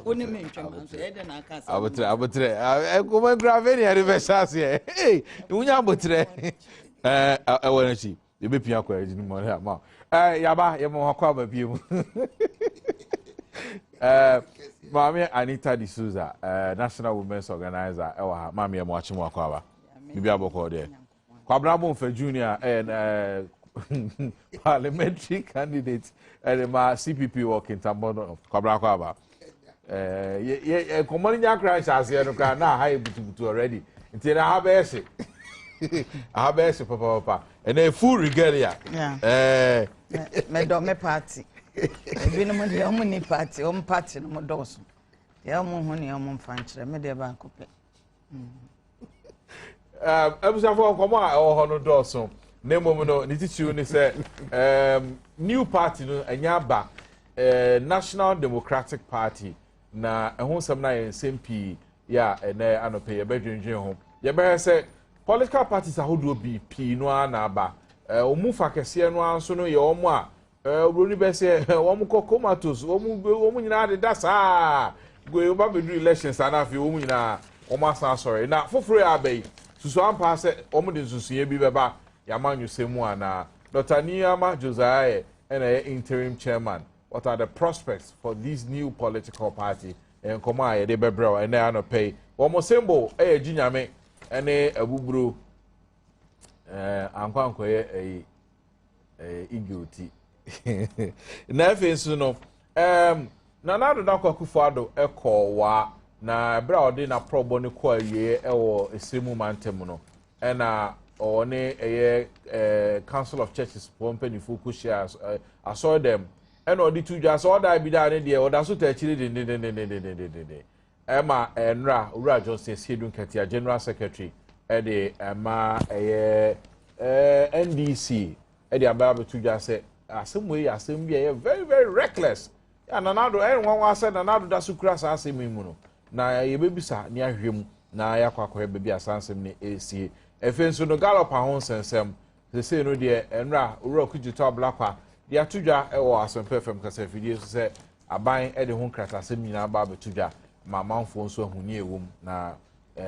Only me, Abutre. Come and grab any anniversary. Hey, you abutre. I want to see. You be piano in morning. Yaba, you more come with you. Mami Anita D'Souza, National Women's Organizer. Mami, I'm watching Wakaba. Maybe I'll go there. Kwabra for Junior and parliamentary candidate and my CPP working Tambono of Kwabra. Common young crash as you know, now high to already. Until I have essay. I have essay, Papa, and a full regalia. Yeah, me party. We no money party, party no dozen. The money, fancy, me the bank. I was for come on, or Dawson. Name no, Nitichu say, new party, no, and Yaba, National Democratic Party. Na ehun sam na yen SMP ya ene anope ye bedwendwen ho ye be say political parties ahodo bi no na aba omufa kese no anso no ye omo a obroni be say omo kokomatos omo nyina de dasa go ba bedu elections ana afi omo nyina omo asan sorry na foforo ya abai susu ampa say omo de susu ye bi beba ya manyu semu ana Dr. Niyama Josiah ene interim chairman. What are the prospects for this new political party? And come on, they be bro, and they are not pay. One more symbol, Jinyame, and a bubru, Anquanque, a iguti. Nothing soon. Nanado Dako Kufado, echo wa, na bra dina pro boni kwa ye, or a simu mantemuno, and or ne a council of churches, Pompany Fukushia, I saw them. And all the two just all that be done in the order so to actually Emma and Ura just says he don't get General Secretary at the Emma NDC at the Ababa to just say some way as some be very, very reckless. And another anyone was said another that's crass as him muno. Na ye baby sa near him na ya kwa baby as ansem ni AC. If so no gallop a hon sensem they say no dear and Ura could you talk black. The atuja ewo asompe fm kase fidie so say aban e de ho kratasem nyina ba betuja ma manfo nso ahuni ewom na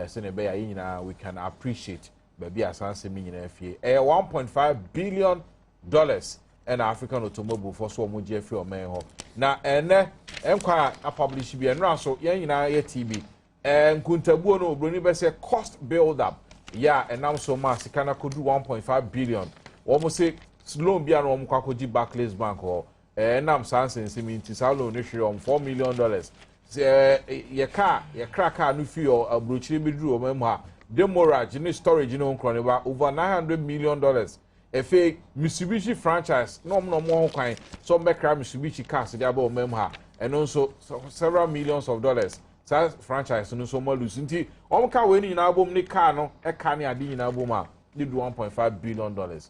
se ne be ya nyina we can appreciate baby asansem nyina afie 1.5 billion dollars and African automobile for so mo je free o men ho na ene enkwa a publish bi enra so yen nyina ye TB nkuntabuo no obroni be say cost build up ya enam so ma sika na kodu 1.5 billion wo mo say loan bi anu kwakoji Barclays Bank or nam sansen seminti sa loan no hwe $4 million ye car no fi o abrochire beduru o mem ha demorage ni storage no nkro ne ba over $900 million efe Mitsubishi franchise no ho kwan so mbekra Mitsubishi cars dey aba o mem ha and also several millions of dollars franchise no so malus nti ka we ni na abom ni car no e ka ne ade ni na abom a did $1.5 billion.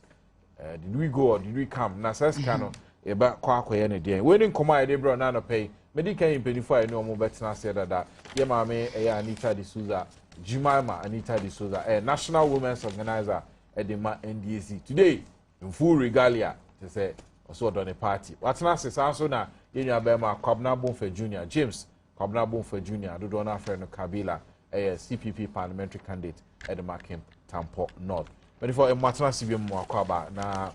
Did we go or did we come? Na says cano about quack any day. Waiting command they brought none pay. Medical in penny for no more better said that. Yamame, Anita D'Souza, Jemima Anita D'Souza, a National Women's Organizer at the NDC. Today, in full regalia, to say, also done a party. What's not says also now, in your Bema, Kobna Bonfer Jr., James, Kobna Bonfer Jr., Dudona Friend Kabila, a CPP parliamentary candidate at the Mackin Tampo North. But for a maternal civil Mwakaba, na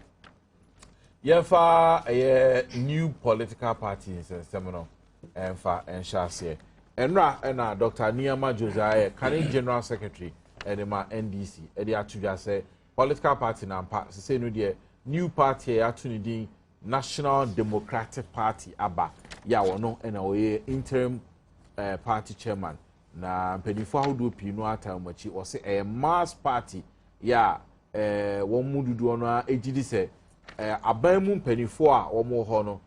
yefa a new political party in Seminole, and for and Shassie. And Dr. Niyama Josiah, Canadian General Secretary at the NDC, at the Atuja say, political party na say no dear new party atunidi National Democratic Party aba ya wono and away interim party chairman na pedifo ahodo pinu atamachi o say a mass party ya won mududu ono ejidi se aban mu pedifo a wo mo ho no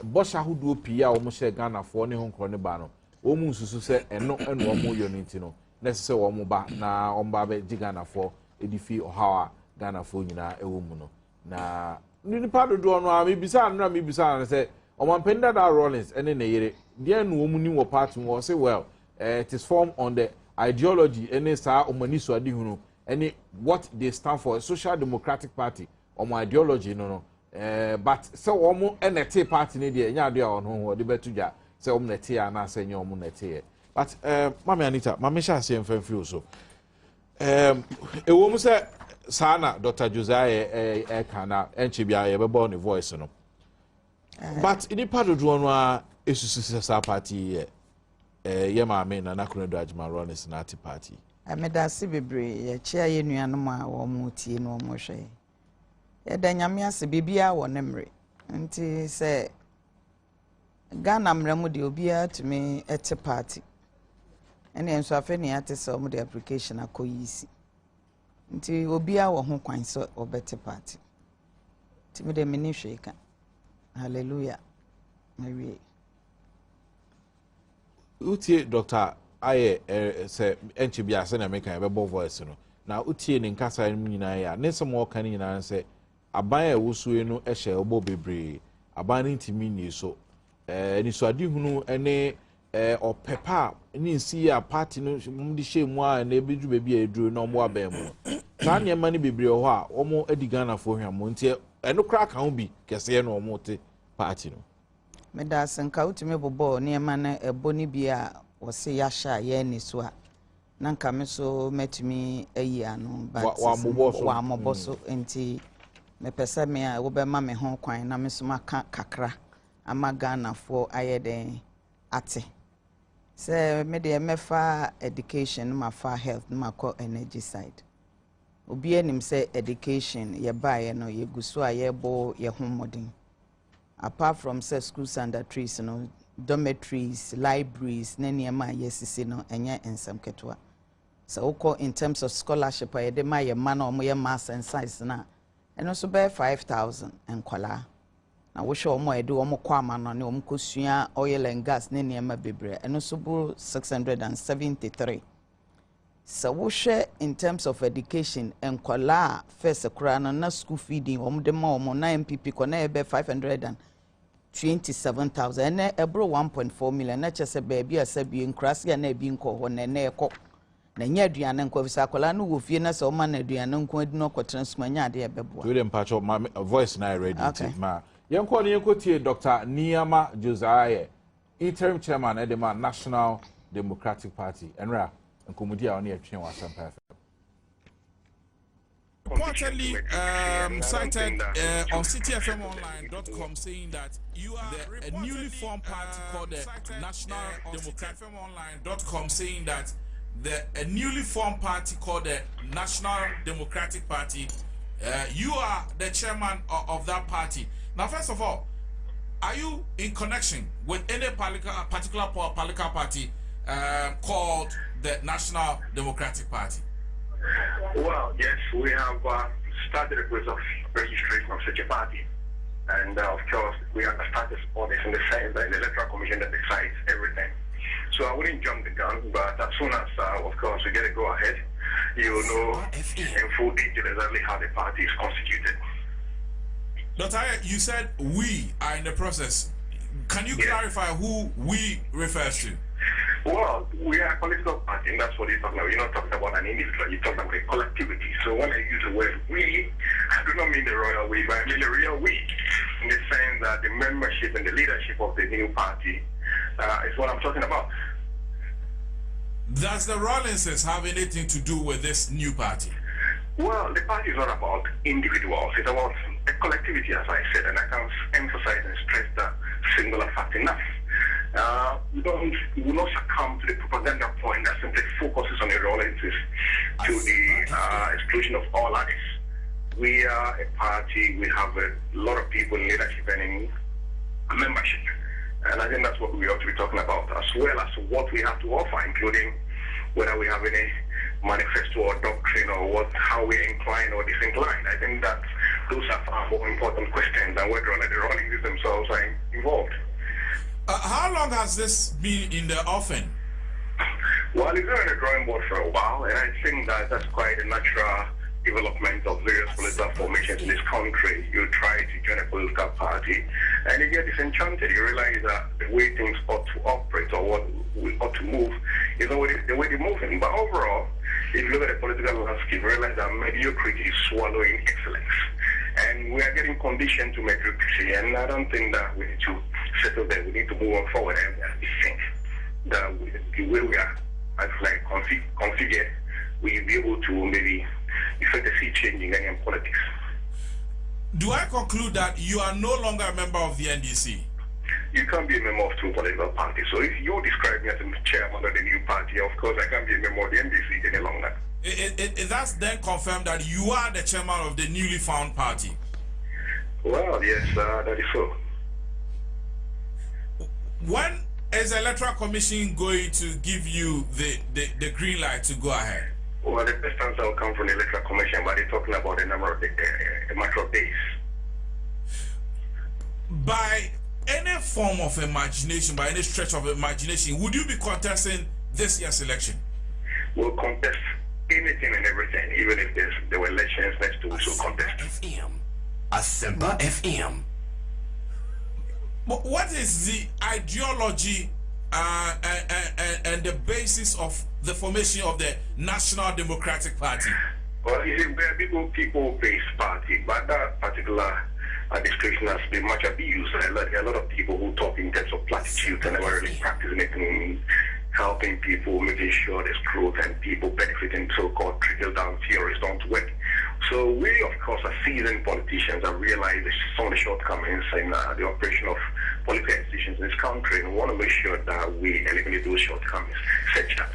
bosha ahodo pi a wo mo she Ghana fo ne ho nkro ne ba no wo mu susu se eno wo mo yo nti no na se wo mo ba na wo ba be Ghana fo edifi ohawa Ghana fo nyina ewo mu no na ni pado do no a mebisa na mebisa na se o man penda da Rollins ene na yere dia no mu ni wo party wo say well it is formed on the ideology ene sa o mani so ade hunu ene what they stand for, a social democratic party o my ideology no but so wo mu enete party ne dia nya do a ono ho de betuja say nete na say nyom nete. But Mama Anita, Mama sha say mfa free so. Ewo mu say sana Dr. Josiah kana enchi bia ye bebo ne voice no. But ini part do no a esusu sa party ye ma me na nakunu do ajima runners na party. Amedase bebre ye chia ye nuanom a wo mu tie no mo hwe. Ye da nyame ase bibia wo nemre. Nti se Ghana mramu de obia tumi ete party. Ene enso afa ni ate se omo de application akoyisi. Nti obia wo ho kwan so obete party. Ti me de mini hweka. Hallelujah. Maybe. Utie Dr. Aye say enchi bia se na make an bebo voice no. Na utie ni nkasa ni nyina ya. Ne se mo kan nyina se aban e wusu no e hye obo bebre. Aban ni ntimi ni so. Ni so adi hunu ene opepa ni nsi ya party no mudi hye mu a na ebedu bebi eduru na omo aban mu. Sa ne ma ni bebre ho a omo adi Ghana fo hwamo nti eno kra ka ho bi kese no omo te party no. Meda senka utime bobo ne ma na ebo ni bia wo se ya sha ye ni so a na nka me so metumi ayi ano but wa moboso enti me pese me a wo be ma me ho kwan na me so maka kakra ama Ghana fo ayeden ate se me de mefa education ma fa health ma ko energy side obi anim se education ye baaye no ye guso a ye bo ye ho modern. Apart from say schools under trees, dormitories, libraries, neniema yesisi no enye ensem ketwa. So oko in terms of scholarship, I de my man or my mass and size na, and also bear 5,000 and kola. Now we show more do omo kwama no omo kosuya oil and gas neniema bebre, and also bu 673. So we share in terms of education and kola first krana na school feeding omo de ma omo na MPP kona ebe 527,000 and ebro 1.4 million na chese baby asabi nkrasi na ebi nko ho na eko na nya aduane nko bisa kola no wo fie na se o ma na aduane nko adi no ko transfer nya ade ebebo we dem patch up my voice na ready okay. Ma yenko ne yenko tie Dr. Niyama Josiah interim chairman Edema National Democratic Party enra nkomudi a oni atwen wasam perfect reportedly cited on cityfmonline.com saying that you are a newly formed party called the National Democratic Online.com saying that a newly formed party called the National Democratic Party, you are the chairman of that party. Now, first of all, are you in connection with any particular political party called the National Democratic Party? Well, yes, we have started the process of registration of such a party. And of course, we understand this body in the sense that the Electoral Commission that decides everything. So I wouldn't jump the gun, but as soon as, of course, we get a go-ahead, you know in full detail exactly how the party is constituted. Dr. You said we are in the process. Can you clarify who we refers to? Well, we are a political party, and that's what you're talking about. You're not talking about an individual, you're talking about a collectivity. So when I use the word we, I do not mean the royal we, but I mean the real we, in the sense that the membership and the leadership of the new party is what I'm talking about. Does the Rawlinses have anything to do with this new party? Well, the party is not about individuals. It's about a collectivity, as I said, and I can't emphasize and stress that singular fact enough. We will not succumb to the propaganda point that simply focuses on the Rawlinses to the exclusion of all others. We are a party, we have a lot of people in leadership and in membership. And I think that's what we ought to be talking about, as well as what we have to offer, including whether we have any manifesto or doctrine or how we incline or disincline. I think that those are far more important questions than whether or not the Rawlingses themselves are involved. How long has this been in the offing? Well, it's been on the drawing board for a while, and I think that that's quite a natural development of various political formations in this country. You try to join a political party, and you get disenchanted. You realize that the way things ought to operate or what we ought to move is not the way they're moving. But overall, if you look at the political landscape, you realize that mediocrity is swallowing excellence. And we are getting conditioned to mediocrity, and I don't think that we need to settle there. We need to move on forward, and we think that the way we are like configured, we'll be able to maybe effect a sea change in Ghanaian politics. Do I conclude that you are no longer a member of the NDC? You can't be a member of two political parties. So if you describe me as a chairman of the new party, of course I can't be a member of the NDC any longer. That's then confirmed that you are the chairman of the newly found party. Well, yes, that is so. When is the Electoral Commission going to give you the green light to go ahead? Well, the best answer will come from the Electoral Commission, but they're talking about a number of a matter of days. By any form of imagination, by any stretch of imagination, would you be contesting this year's election? We'll contest anything and everything, even if there were elections next to us, we'll contest. Asempa FM. But what is the ideology and the basis of the formation of the National Democratic Party? Well, it's a people-based party, but that particular description has been much abused. A lot of people who talk in terms of platitudes and never really practicing it, helping people, making sure there's growth and people benefiting so-called trickle-down theories don't work. So we, of course, as seasoned politicians, have realized some of the shortcomings in the operation of political institutions in this country, and we want to make sure that we eliminate those shortcomings, such that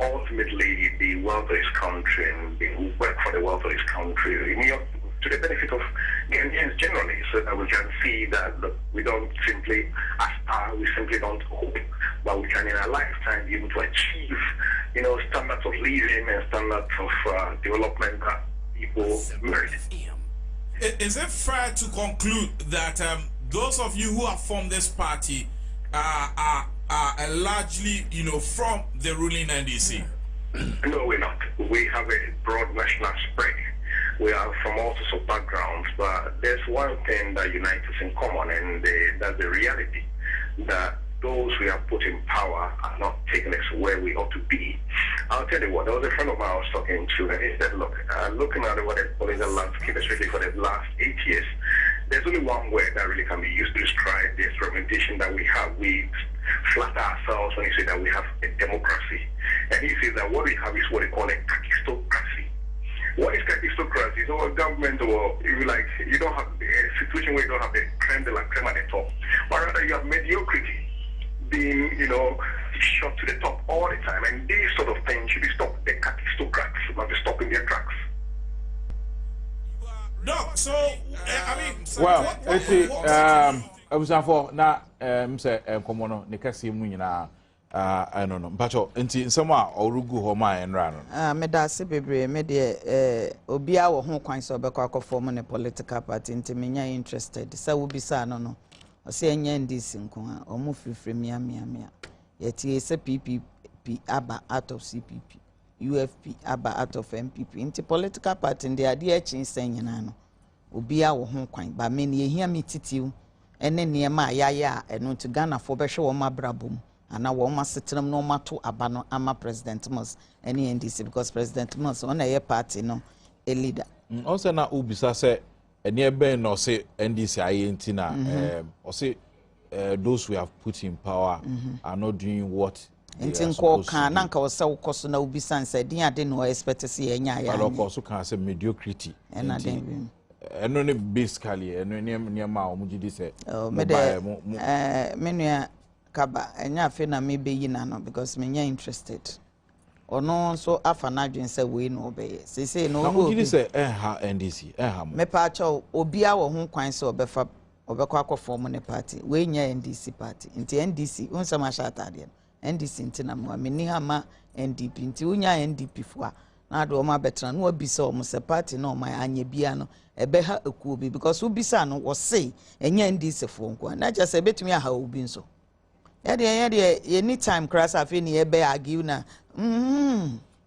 ultimately the wealth of this country and we work for the wealth of this country to the benefit of Ghanaians generally, so that we can see that we don't simply aspire, we simply don't hope, but we can in our lifetime be able to achieve, standards of living and standards of development that people merit. Is it fair to conclude that those of you who have formed this party are largely, from the ruling NDC? No, we're not. We have a broad national spread. We are from all sorts of backgrounds, but there's one thing that unites us in common, and that's the reality that those we have put in power are not taking us where we ought to be. I'll tell you what, there was a friend of mine I was talking to, and he said, look, looking at what the political landscape, especially for the last 8 years, there's only one word that really can be used to describe the experimentation that we have. We flatter ourselves when you say that we have a democracy. And he says that what we have is what they call a kakistocracy. What is kakistocracy? It's a government, or you don't have a situation where you don't have the creme de la creme at the top, but rather you have mediocrity being, shot to the top all the time. And these sort of things should be stopped. The kakistocrats must be stopping their tracks. No, so well, I was for now. Say, Comono, Nicasi Munina. I don't know, but in some way, or Rugu Homa and Rano. Medasi Bebre, Media, Obia or Hong Kong, so Becco forming a political party, into me interested. So will be Sanono, or saying Yendis in Kua, or move from Mia. Yet he is a PPP ABBA out of CPP, UFP ABBA out of MPP, into political party, and the idea change saying, Obia or Hong Kong, but many hear me titiu, and then near my yaya, and not to Ghana for Besho or my brabum. And now one must sit no matter abano ama President Mus any NDC because President Mus on a party no a leader. Also na ubisa say near Ben or say NDC INTina or say those we have put in power are not doing what Intin ko kan nanka wo se wo koso na ubisa said dia de no expect to see enya ya. But also can say mediocrity. And then no basically near ma omujidi say menua Kaba, enya fe na me be yina no because me nya interested. Ono so afa na dwen say we no be. Say no go. Did say ha NDC ha mo. Me pa cho obia wo ho kwan say obefa obekwa akofo ne party. We nya NDC party. Nti NDC unsa ma sha atade. NDC ntina mo me ni ha ma NDP. Nti unya NDP fo a na do ma betra no obisa o mo se party no ma anya bia no ebe ha ekuo bi because obisa no wo say enya NDC fo nko na just say betumi ha obi nso. Anytime crash afi ni ebe argue na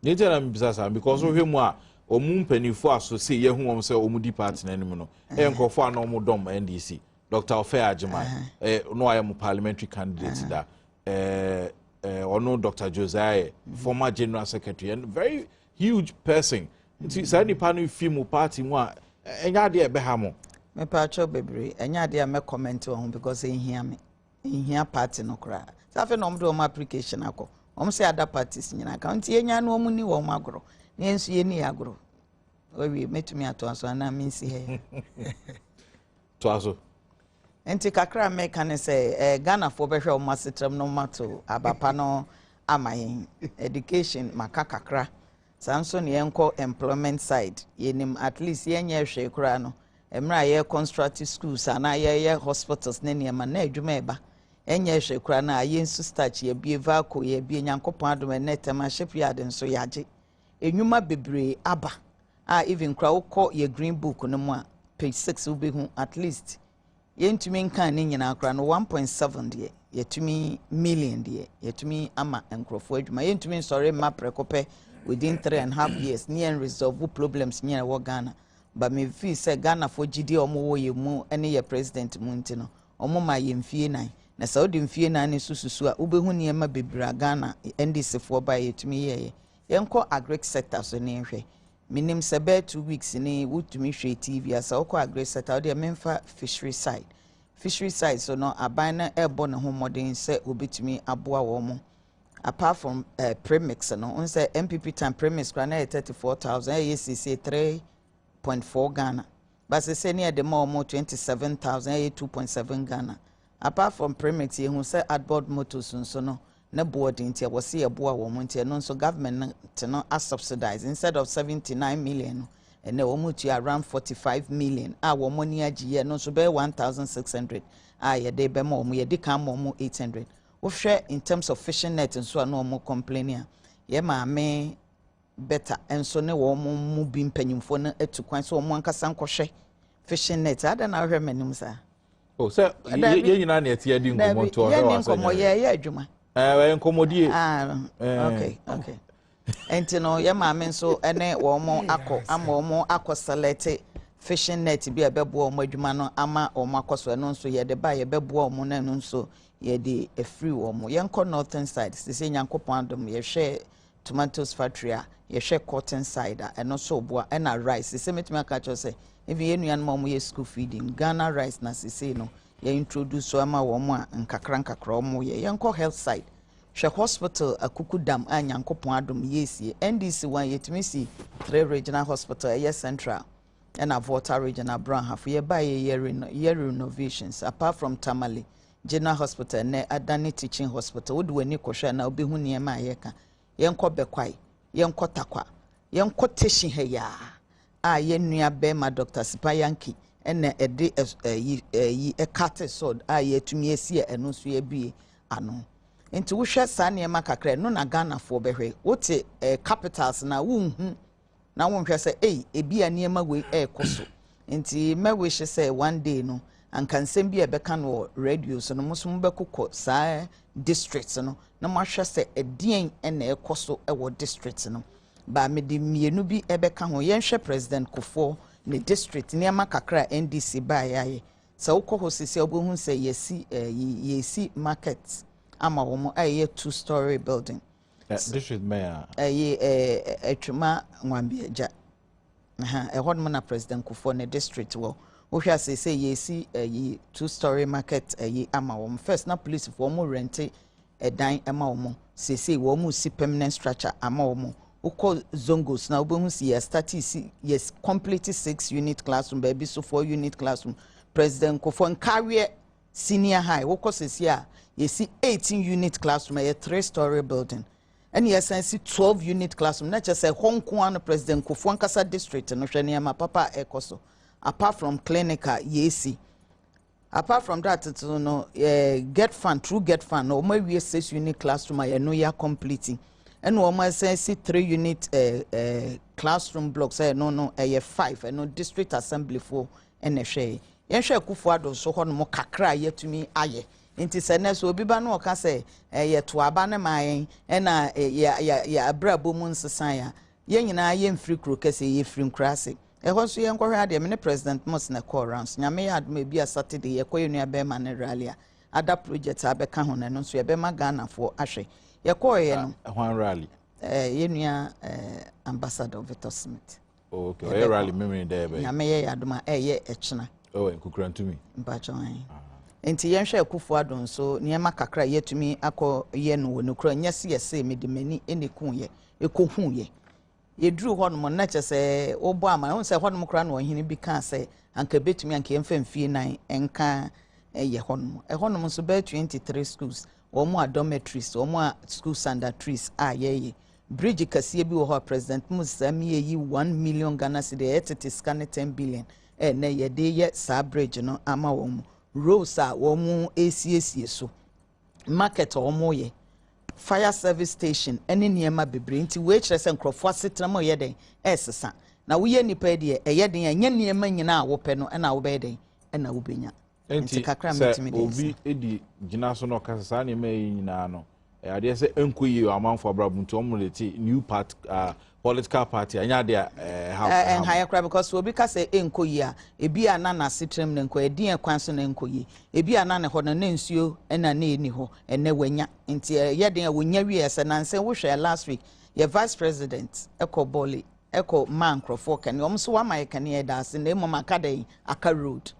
Nature am bizasa because of him a omu mpanifo aso say ye hu om say omu di party na nim no enkofo ana omu dom NDC Dr. Ofe Ajima no I am parliamentary candidate da ono Dr. Josiah former general secretary and very huge person nti say ni panu film party mu a enya de ebe ha mo me pa cho bebre enya de me comment on because he hear me here party no cry. So I no do my application ako. Say other parties nyina account yenya no mu ni wo magro. Yensu ye ni agro. We met me at so na me see here. To aso. Enti kakra me kan say Ghana for behwe o masetrem no mato abapa no amayin education maka kakra. Samson yenko employment side yenim at least yenye hwe kura no. Emra ye constructive schools ana ye hospitals ne niema na adwuma eba. Enye hwe kura na yensu start ye bie vako ye bie nyankopon adom na tema shipyard nso yaje. Enwuma bebre aba. Even kra ukọ ye green book no mu a page 6 will be at least yentumi nkan ne nyina kra no 1.7 de yetumi million de yetumi ama enkrofo adwuma yentumi sorry ma prekope within 3.5 years near resolve problems near wo Ghana but me feel say Ghana for gidi omo wo ye mu ene ye president mu nti no omo ma ye mfie nan na saudi mfie nan ne sususu a ubehu ne ma bebra Ghana NDC for ba yetumi ye yenko agric sector so ne hwe minim sebe 2 weeks ni wutumi hwe TV asa okọ agri sector de memfa fishery side so no aban na ebo ne ho modern se obetumi aboa wo mo apart from premix no on say MPP time premix kra na 34,000 ACC 3.4 Ghana but say near the more 27,000 2.7 Ghana apart from premix you say adboard motors so no na board ntia wose eboa wo mo ntia no nso government no as subsidize instead of 79 million and na wo mo tia around 45 million wo money agiye no nso be 1,600 ye de be mo ye de kan mo 800 wo hwe in terms of fishing net nso na mo complain ye ma me better enso ne wo mo mu bi mpanyimfo na atukwan so mo ankasa nkohwe fishing net ada na hwe manim sa oh say ye nyina na etia di ngomo to o ye nkomo ye adwuma nkomodie okay enti no ye ma me so ene wo mo akọ ama wo mo akọ select fishing net bi ebebo wo mo adwuma no ama wo mo akoso no nso ye de ba ye bebo wo mo na no nso ye de free wo mo ye nko northern side se nyankopon adom ye hwe tomatoes factory a ye hwe cotton side a eno so oboa na rice se metime aka cho se even ye nuan mo ye school feeding Ghana rice na se no ye introduce so ama wo mo nkakra wo mo ye nko health side hwe hospital akuku dam anyankopon adom yesie NDC one yetimi si 3 regional hospital ye central and a Volta regional brown half ye buy year renovations apart from Tamale General Hospital ne Adani Teaching Hospital would weni kohwe na obehu niema ayeka yenko bekwai yenko takwa yenko teshin he ya ye nua be ma Dr. Sipayanki ene ede yi ekate sword ye tumi esi eno so ye bie ano enti wo hwe sa niema kakra no na Ghana fo behwe wote capitals na wonhu na won hwe se ebia niema we ekoso enti me wish say one day no ankansem bia beka no radio so no musum bekokọ sa districts no na mo hwe se edien na ekoso wo districts no ba me de mienu bi ebeka ho yenhwe president Kofo ne district niema kakra NDC ba yaye sa ukọ sisi obohu se yesi market ama wo mo 2-story building district mayor etwuma nwambieja ehon na president Kofo ne district wo hwa say yesi 2-story market ama wo first na police for mo rent edan ama wo say wo mo si permanent structure ama wo ukọ zongos na obohu si start yes complete 6 unit classroom baby so 4 unit classroom president Kofo carry senior high ukọ sisi a yesi 18 unit classroom 3-story building and yes I see 12 unit classroom na just say Hong Kong president Kofo Nkasa district no hwe ne ma papa ekoso apart from clinical yesi apart from that it no get fund no my we 6 unit classroom I know ya completing and no my say 3 unit classroom blocks no 5 no district assembly for ene hwe yen hwe Akufo Addo so ho no kakra yetumi aye inti sene so obi ba no oka se ye to aba ne mayen na ya abrabo mu nsesan ya ye nyina ye mfiri kro kase ye firi nkrase ho so ye nkwohwe ade me president mos na call rounds nyame ya adom bi a Saturday ye koye nua be ma ne rally ada project abeka ho ne no so ye be ma Ghana for ahwe ye koye no one rally ye nua ambassador Victor Smith okay ye rally memory there be nyame ye adom ye echena oh enkukrantumi mpa chon enti yenhwe akufo adon so niema kakra yetumi akọ ye no wo nokura nyese yese medimani eneku ye ekohu ye yeduru hɔ no na kyese obo ama ho se hɔ no kra no ohene bi ka se anka betumi anka yemfamfie nan enka ye hɔ no so be 23 schools omo dormitories omo school standard trees ye bridge kase bi wo hɔ president Musa mi yi 1 million Ghana cedi etete scan 10 billion na ye de ye sa bridge no ama wo mu roads a womu ACAC so market womu ye fire service station ene niema bebre nti we kire se nkrofo asetena mo ye den esesa na wo ye nipa de eye den anya niema nyina a wo pe no na wo be den na wo benya nti kakra metimi de obi edi gina so no kasa na me nyina no ade se enkoyi amanfo abrabuntu omuleti new part political party anya de and higher crime because we because enkoyi a ebi ana na sitrem ne nko edin ekwan so na enkoyi ebi ana ne ho na nsuo na na eni ho ene wanya nti ye den wonya wi ese na nsen wo hwe last week ye vice president ekobole eko man crofo kan omso wa mai kan ye da se na emo makadai aka road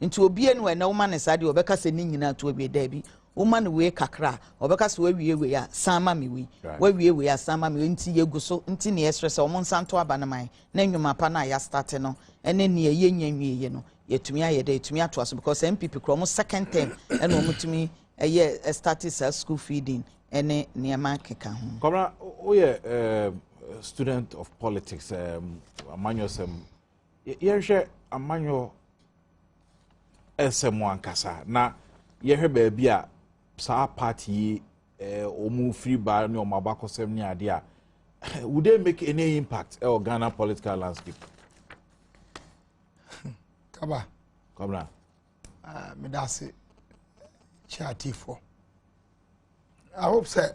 nti obi enu na wo man ne sade obeka se ni nyina to obi da bi woman we kakra obeka so we ya sama mi we ya sama mi nti yegu so nti ne yestress omo nsanto aba na man na nwuma pa na ya start no ene ne ye nyanwie no yetumi ayede yetumi ato aso because MPP kro mo second term ene omo tumi eye started school feeding ene niema keka ho komra oye student of politics amanyo sem ye amanyo esemo ankasa na ye hwe ba a sa party omu free bar ni omabakosem ni ade a would they make any impact on Ghana political landscape? Kaba Kobra me da se chat for I hope say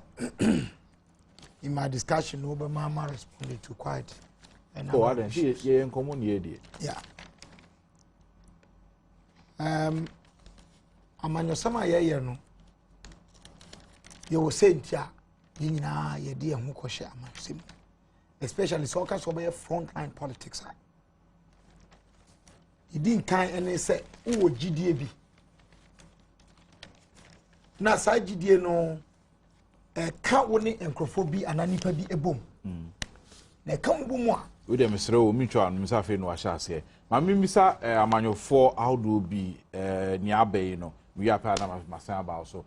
in my discussion over mama responded to quite and oh I didn't ye in common ye dey yeah amanyo sama ye no ye wo sentia nyina ye de ho kohye amansem especially so ka so be front line politics idin kan ene se wo gidie bi na sa gidie no ka wo ne enkrofo bi ananipa bi ebom na ka mbu mu a we dem sere o mi twa no misa fe no ahya ase ma mi misa amanyofo audio bi ni abai no we are pa na masan about so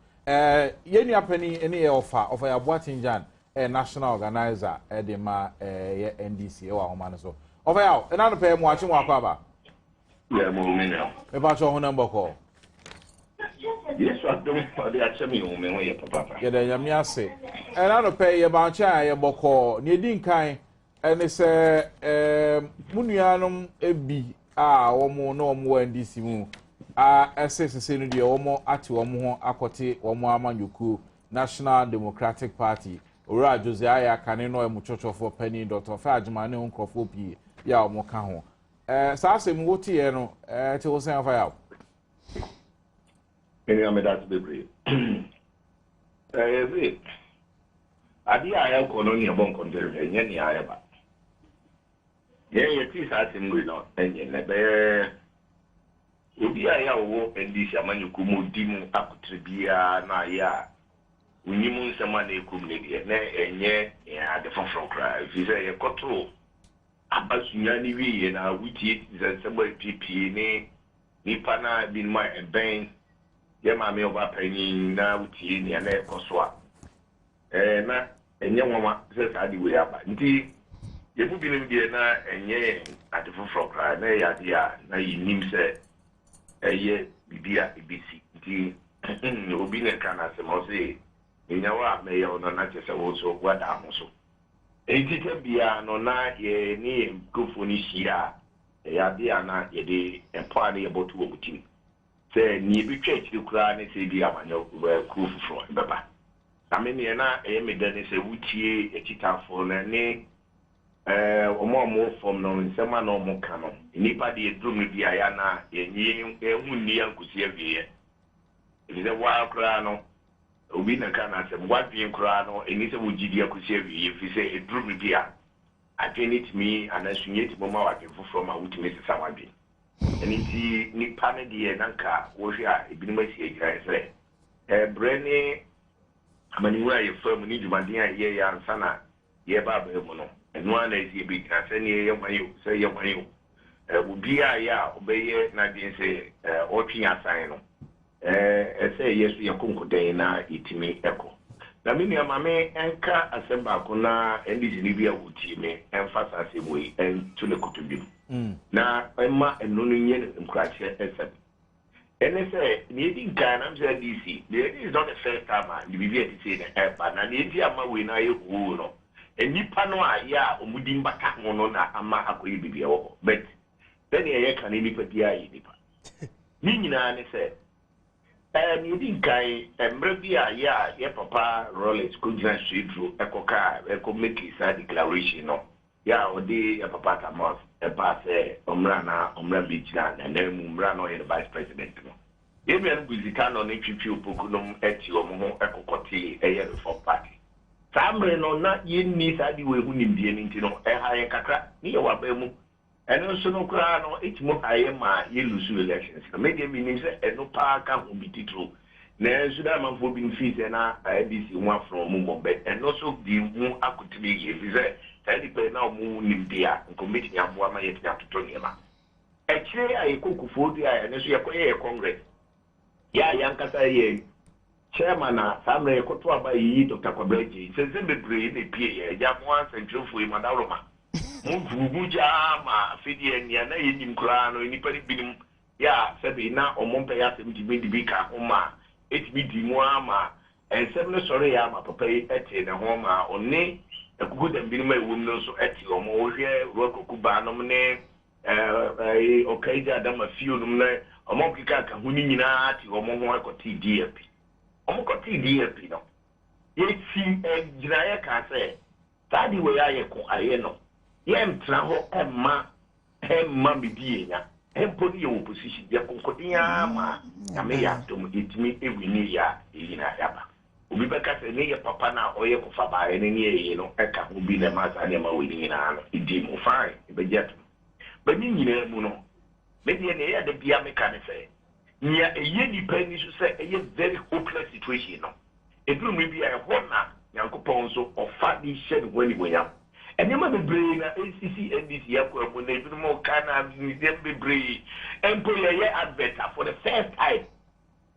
yeni apani ene ye offer ya Boatinjan national organizer de ma ye NDC e wa homa no so offer ya na no pe mu achi wa kwa ba yeah mo me now e ba cho ho number call yes Adom for the achemi o me ye papa ye de yami ase na no pe ye ba cha ye boko ni edi nkan ene se munuanom ebi a wo mo no mo NDC mu SSC no de omo ati omo ho akote omo amanyoku National Democratic Party ora Jose aya kane no emu chochofo pani Dr. Fajima ne nkrofo pie ya omo ka ho sa se mu woti ye no te wo sen fa ya eni ameda to bebre ezi adi aya ko no ni abon kontere enye ni aya ba ye ti sa se ngui no enye ne be obi aya wo NDC amanyuku mu dimu akutribia na ya unyimu nsema na ekum ne de na enye ya de foforo kra fize ye koto abasunya ni wi na wuti nsema PP ni pana bin ma ben ye ma me oba pani na wuti ni na ekoswa na enye nwoma se sa di we aba nti ye bu bi ne de na enye ade foforo kra na ya dia na yinim se eye bibia ebisi nti obi ne kana se mo se enyawa me ye ono na chese wo so gwada ho so enti bia no na ye ni kufu ni shia ya bia na ye de empower ye botu obutim se ni bi twetiri kura ne se bi amanyo kufu fro beba na me ne na ye me de ne se wutie ekitafo na ne omo from no nsema no mo kano nipa de edrum bi aya na yenyi ehunni ankusi awie ile wa kra no obi na kana se wadwin kra no eni se wogidi akusi awie fi se edrum bi a adwenit mi anasunye ti mama wadwin foforo ma wutime se sawadwin and it's nipa ne de nanka wo hwe a ebinom asi agyira sɛ brene amaniwa ye firm ni dwumaden a ye ya ansana ye ba ba mu no eno ana esi ebi gyina sɛ ne ye mayo sɛ ye mayo obi a ya obeye na de sɛ otwe asan no ɛsɛ yesu ye konkodan na itimi ɛkɔ na me nua mame enka asemba ko na ndisi ni bia wuti me emphasize asem we to le kotodum na emma eno no nye nkrache esem ene say ni di Ghana mse DC this is not the first time the bibia ti say na eba na ni di ama we na ye hu no enipa no a ya omudi mbaka ho no na ama akoyi bibia wo but then ye kan ni nipa dia yi nipa ni nyina ne say you didn't guy and maybe yeah, papa Rolex could just street through a coca, make his declaration. No, yeah, or the papa Tamas, a pass, Umra Beach, and then Umrano and the vice president. Even with the can on each few Pukunum at your Momo Ecocoti, a year for party. Samre no not yin ni sadi we who in the Nintino, a high cacra, near Wabemu. And also no crown or each more I am my illusion elections. The media means no park will be true. Now, should I have been feet and I this one from Mumbai and also the moon I could be if is a 30 now moon in Dia and committing a woman yet to Tonyama. Actually, I cook for the and as you are Congress. Yeah, Yankasa Chairman, Samre Kotua by Dr. Kwabeji, says in the brain, a PA, Jam once and Joe for Madaroma. Mubuja ma fidi enya na yenim kra no nipa ni binim ya sebe na omompe ya sem di bika homa etimi di mu ama ensem no sori ya ma papa ete na homa oni ekugu dem binim ewum no so ete omo ohwe rokoku ba no ne okaija Adam afio no ne omo kika ka huni nyina ati omo ho akoti DAP omo koti DAP no yeti gyina ya ka se tadi we ya ye ko aye no yem traho emma bibienya empo ni opposition ya konkodia ma na me ya dom itimi ewini ya yina yaba obi beka se ne ye papa na oye ko fa ba ene ni ye no eka ho bi na ma sa ne ma wini na no idi mo fine be jet ba ni nyina mu no me de ne ya de bia me ka ne se nya eye ni pani so se eye very hopeless situation no eduru me bia e ho na yankopon so ofa di shed wani bonya and you may bring ACC and this year, more kind of brain and put your advert for the first time.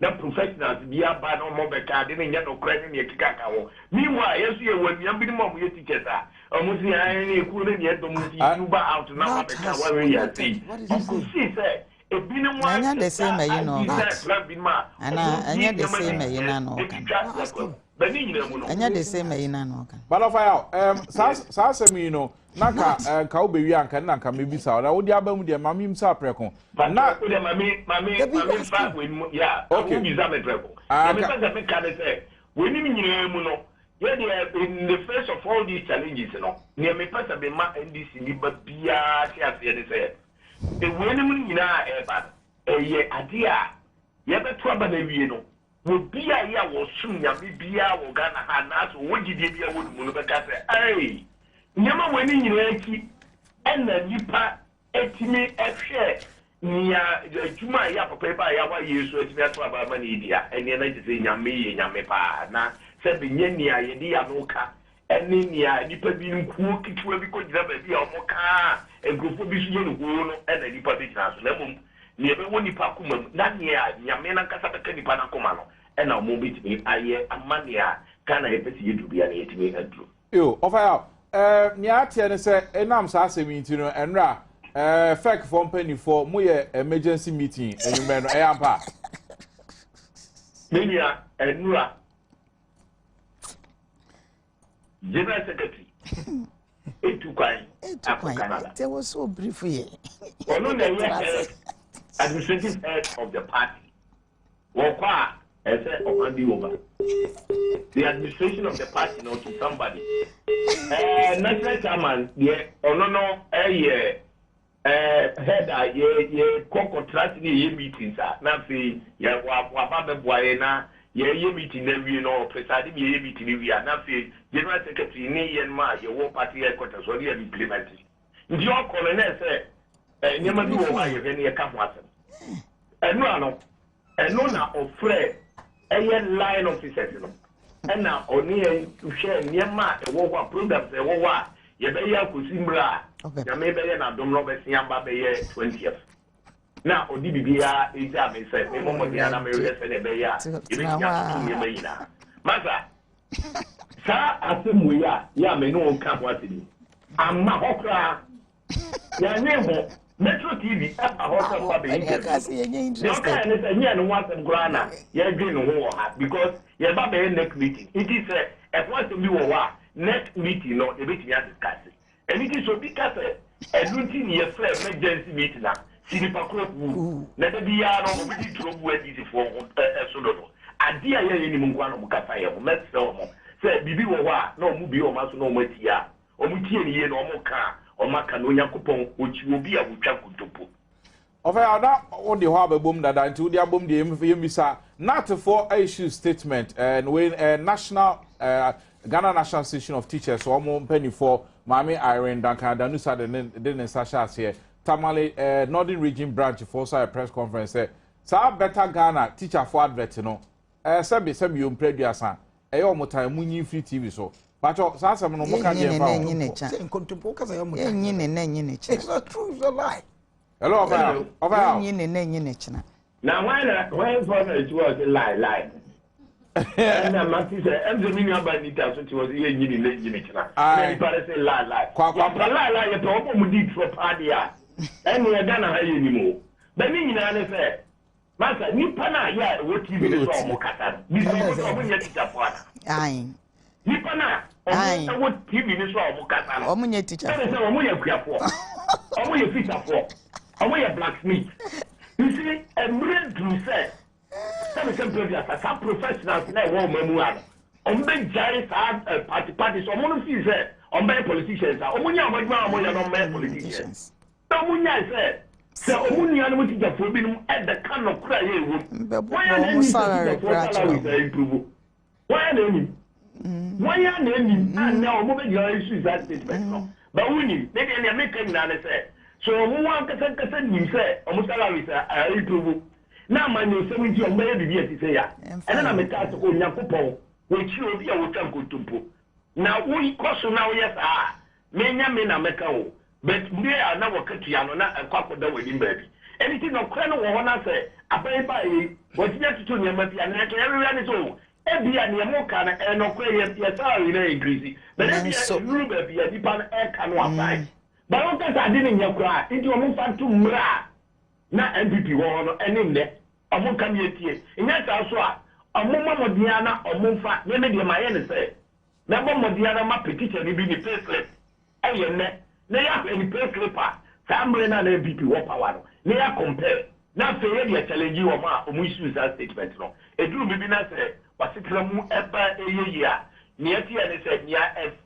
The professionals be a bad or more card, didn't get no credit in your cacao. Meanwhile, yes, you will be a minimum with your teachers. Almost the irony couldn't yet move out now. What you see, sir. A minimum, and the same, you know, and yet the same, you know. Anya the same ina no kan. But of sa you know, naka ka obewi anka naka mebisa na wo di aba mu de mami msa preko. Na wo de mami fa we ya. Okay. Wo biza me preko. Na me pesa me kan say, we ni nyina mu no. Yeah, in the face of all these challenges, you know, near me pesa be ma NDC ni ba bia ti ase de say. E we ni mu nyina e ba. Ye ade a ye beto aba na wie no. Bia ya wo sum ya bia wo Ghana ha na so wo gidie bia wo mu no beka se ai nyama wani nyina aki ena nipa etimi ehwe nya adwuma ya papa ba ya wa Yesu etimi ato aba ma ni dia ene na gise nyame ye nyame pa na se be nyani a ye di ya no ka ene nia nipa bi nkuo kitwa bi ko gira ba bia o mo ka engrofo bi so no ho no ena nipa bi gira so na mum ni ebe woni pa kuma na ne a nyame na kasa ka nipa na kuma no e na mo bitimi aye amane a kana e pesi yedu bia na yetimi adru yo ofa ni atie ne se enam sa asemi no enra fake for penny for mo ye emergency meeting enyume no e ampa media enra General Secretary etukwai Canada they were so brief here administrative head of the party. Wokwa as over. The administration of the party not to somebody. National chairman, head ye contract ni meetings na fi ya wa ba boye na ye meeting na wi no presiding ye meeting wi na fi general secretary ni ye ma ye wo party headquarters so ye implement. Ndi o kono na say nyama bi wo ha ye hwe ne ye ka ho asem eno ano eno na ofre eye line officers no ena oni e hwe nyama e wo ho programs e wo wa ye be ya kosimra ya me be ye na dom no be sia ba be ye 20th na odi bibia eja me se me mo dia na me re se ne be ya ye be ya tu me yi na maza sa asemu ya me no ka ho asedi amma hokra ya nyebo Metro TV aba hotel ba be interesting. Okay, and it's here no one some grana. You green no ha because you ba be next meeting. It is if once we wa next meeting no e be to discuss. And it is so because everything you say emergency meeting na sinipa crop na be ya no be di trouble we this for so do. Ade a ye ni mu nkwa no mu kasa ye mo met say bibi wo wa na mu bi o ma so no mo tia. O mu tie ni ye no mo ka Omaka no yakupon ochi obi a wutwa kutopo Ofa ada o de ho ababom dada nti odi abom de yemisa not for issue statement and when national Ghana National Association of Teachers so mo penny for Mami Irene Duncan Danusa de Sasha here Tamale Northern Region branch for a press conference sa better Ghana teacher for advert no sebi you preduasa eyo motan munyi free TV so Pacho, Sasa no moka je fa. It's not true, it's a lie. Hello, over. Now why for it was a lie. And I'm not saying I'm the meaning about it as it was yin china. I say lie. Lie, you talk about deep for party. And we are gonna have you anymore. But me say Master, ni pana ya what TV so mokata. This is what we teacher for. Aye. Nipa na omo TV ni so omo kasa no omo nye teacher say omo ye kuafo omo ye fisherfo omo ye blacksmith you see emre do say some people are some professionals na wo mamu ano omo be jai sa party so omo no feel say omo be politicians omo nya omo omo ye no be politicians omo nya say omo nya no teacher fo bi no e the kind of cry ye wo why am I improve why am why are they and now moving your issues that statement no but winning they can make him na say so who want kasa you say almost salary say improve now man you 70 on be be say ya and then I make that ko nyakopon we chi obi a wo tam ko tumpo now we cost now yes me na meka o but me na wo katua no na akwakoda wadi baby anything no kra no wo na say abai bai what you to nyama bia na ke everywhere so ebia ne mo kana enokwe ye salary na increase but ebia rube bia dipa na e ka no aside but on that ade ne nyakura nti o mo fa to mra na MPP wo no enim ne o mo kan ye tie nya ta so a o mo modia na o mo fa ne de ma ye ne se na bo modia na ma petition ni bi ni payslip eye ne ya ni payslip a sa mre na MPP wo power no ne ya compare na fe ye de challenge wo ma o mo issue that statement no eduru bibi na se wasitramu eba eyeya ne atia ne se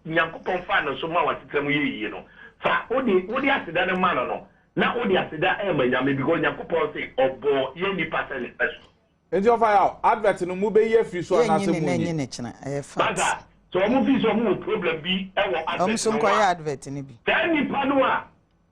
nyankopon fa no so ma wasitramu yeyi no fa odi asida ne ma no na odi asida e ma nyame because nyankopon say obo ye ni person person enti of out advert no mu be ye free so na se mu ni baga so mu fi so mu problem bi e wo advert so ko ya advert ni bi tan ni panu a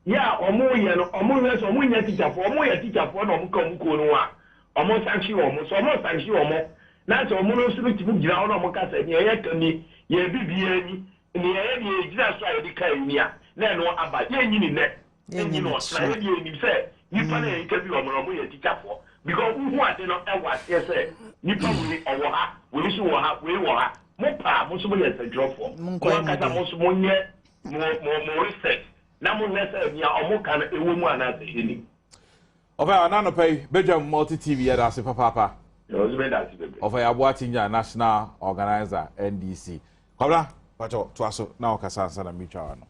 ya omo ye no omo ye so omo nya teacher for omo ye teacher for na omo ka omo ko no a omo sanchi omo so omo sanchi omo na so omo no suru tibu gira ono omo ka se ni ye kani ye bibia ni ye gira so ayi kai ni a na no aba ye nyi ni ne nyi no na ye ni se ni pa na ye ka bi omo ye teacher for because who ate no e wa se se ni pa wi owo ha we so wo ha we wo ha mo pa mo so mo ye se drop for mo ka ta mo so mo nye mo research na mo nese ni omo ka na ewo mu ana se ni ofa na no pay Badwam multi TV ya da se papa of a Abuatinja National Organizer NDC. Kobla, pacho twaso na okasa ansa na micha no.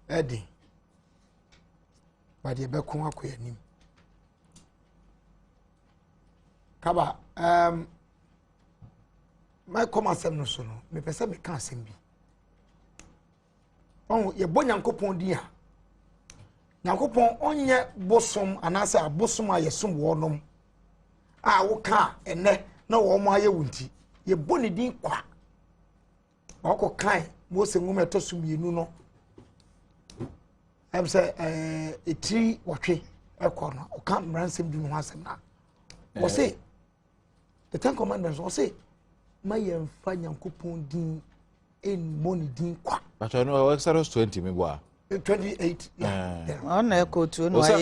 Eddie. But ye be kun akoya nim. Kaba, my come asem no so no, me pese me kan asem bi. On ye bo Nyankopon di a. Nyankopon onye bosom anase abosom ayesom wonom a wo ka ene na wo mo aye wunti ye boni din kwa wako kan Mose ngume to sumienu no I'm say a tree watching a corner or come ransom do no answer now. Or say the 10 commandments or say my fine coupon din in money din qua. But I know Exodus 20 me boy. 28 yeah. On echo to no why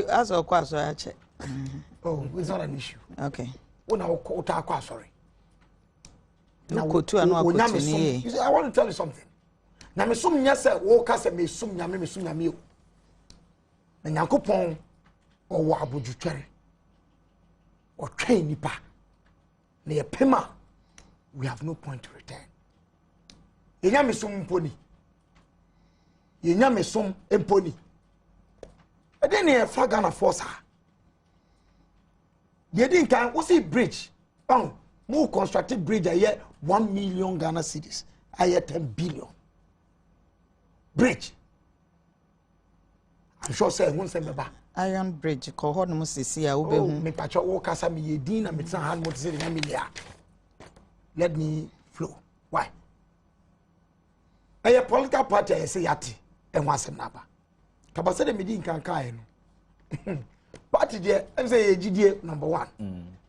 as or qua so I check. Oh, it's not an issue. Okay. When I call Takwa, sorry. Now, go to I want to tell you something. Now, me sum yes, walk as a me sum yami, me sum yami. And Yankopon or Wabuju cherry or train nipa near Pema, we have no point to return. Yami sum pony. Yami sum empony. And then you flag on a force. You didn't can what's it bridge? Oh, more constructed bridge a year 1 million Ghana cedis. I hear 10 billion. Bridge. I'm sure say won't say baba. Iron bridge ko ho no sisi a wo be hu. Me pacho wo kasa me yedin na me tsan hand mo say na me lia. Let me flow. Why? A political party I say yati e ho asem na ba. Kaba say me din kan kan no. Party there, I say GDA number 1.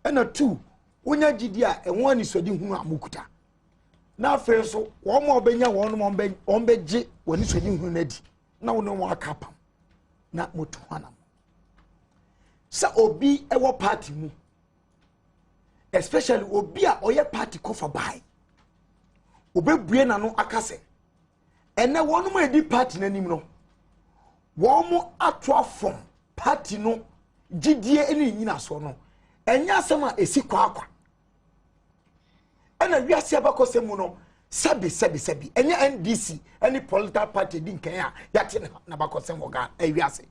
And 2, unya GDA and one is wedding who amukuta. Now, first, one more benya, one beji, when it's wedding who nedi. Now, no more kapam. Not mutuana. So, obi ewa party mu. Especially obi a oye party ko for buy. Obe briena no akase. And now, one more di party na nimno. One more atwa from party no. GDA any nyina so no enya asema esi kwa ena wiase abakosemu no sabi enya NDC any political party din kan ya yate na bakosemu ga wiase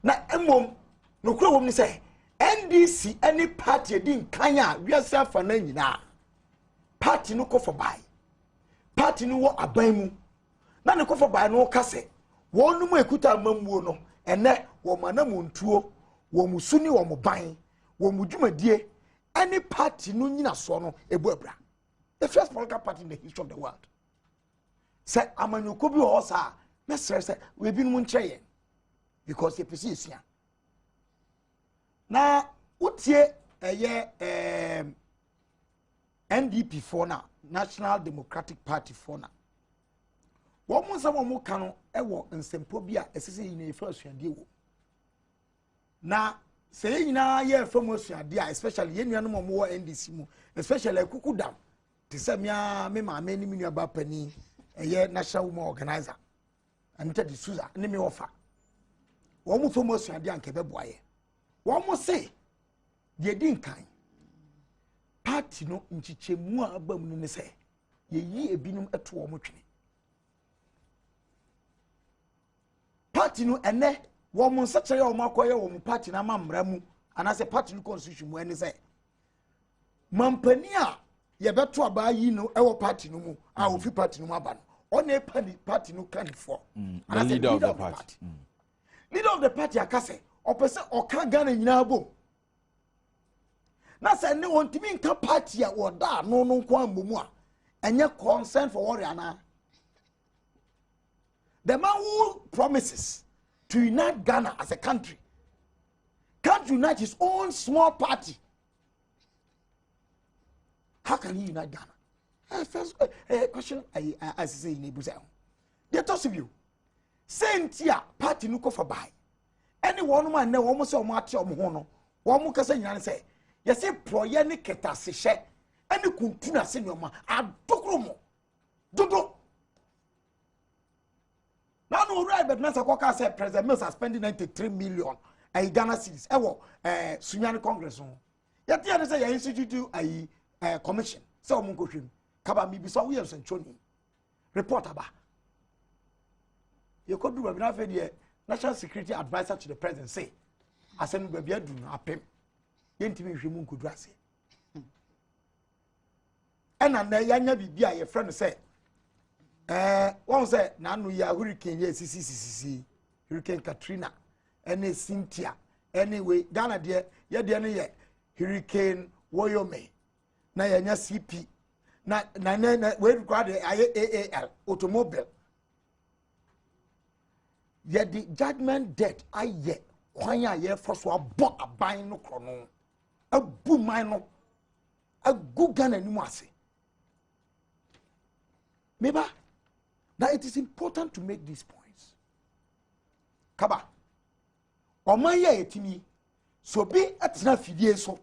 na emom no kura wom ni say NDC any party din kan ya wiase afa na nyina party no ko for buy party no wo aban mu na ne ko for buy no kase wonu mu ekuta mamuo no ene wo manamu ntuo wo musuni wo moban wo mudwumadie any party no nyina so no ebu abra the first political party in the history of the world say amanyoko bi ho sa na say we bi no nkyeye because you pese esia na utie NDP for na National Democratic Party for na wo mo sa mo ka no ewo nsempo bi a esese yi na efa asuade wo na sey nyina ye efa mo asuade a especially ye nuanom mo wo NDC mu especially kukudam tisamia me ma me ni me nua ba pani national women organizer anita de suza ne me ofa wo mo fa mo asuade anke be boaye wo mo say de din kan party no nchichemu a abam ne say ye yi ebinum eto wo mo twene party no ene wo mo nsakye wo makoye wo mo party na mamra mu anase party no constitution mu ene say mampani a ye beto aba yi no e wo party no mu a wo fi party no mu aba no one party no can for the leader of the party leader of the party akase opese oka Ghana nyina bom na say ne wontimi nka party a wo da no nko ambomu a enye concern for warrior na. The man who promises to unite Ghana as a country can't unite his own small party. How can he unite Ghana? First question I say in Ibuza. They toss of you. Saint here party no go for buy. Anyone man know almost so much of Mono. One more can say, yes, a proyani keta se any kuntuna senior man. I do Dodo. Now no right, but Mr. Kwaka said President Mills are spending 93 million Ghana cedis. Sunyani Congress. Yet the other say institute a commission. So Munkoshim. Kaba mi bisa we have Choni. Report about. You could do a the National Security Advisor to the President say, I send baby do not pay. Yentimi Shimun could dress it. And then Yanya be a friend say. One say nanu ya hurricane CCCC Hurricane Katrina any Cynthia anyway Ghana there ye Hurricane Woyome na yanya CP na we require the AAL automobile. Yet the judgment debt aye kwanya ye for so abo aban no krono abu man no aguga na nimu ase. Meba, now it is important to make these points. Kaba, omaya etimi, so be at na fidie so.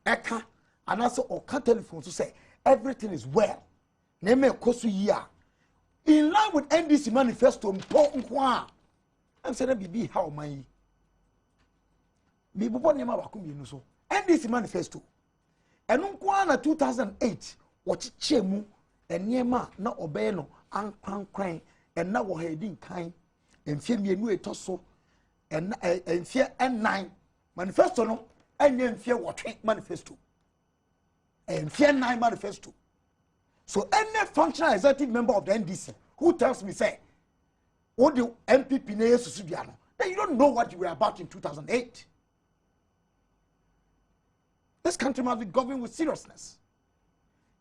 Eka, and also oka telephone to say everything is well. Neme kosu ya. In line with NDC manifesto, I'm saying bibi how my bibi nema wakumi nuso. NDC manifesto. And na 2008 what chemu enyema na obey no ankran and na wo heading kind enfie mienu etoso and enfie n9 manifesto no enye enfie wotwe manifesto enfie 9 manifesto. So any functional executive member of the NDC who tells me say what the MPP na yesusubiano, then you don't know what you were about in 2008. This country must be governed with seriousness.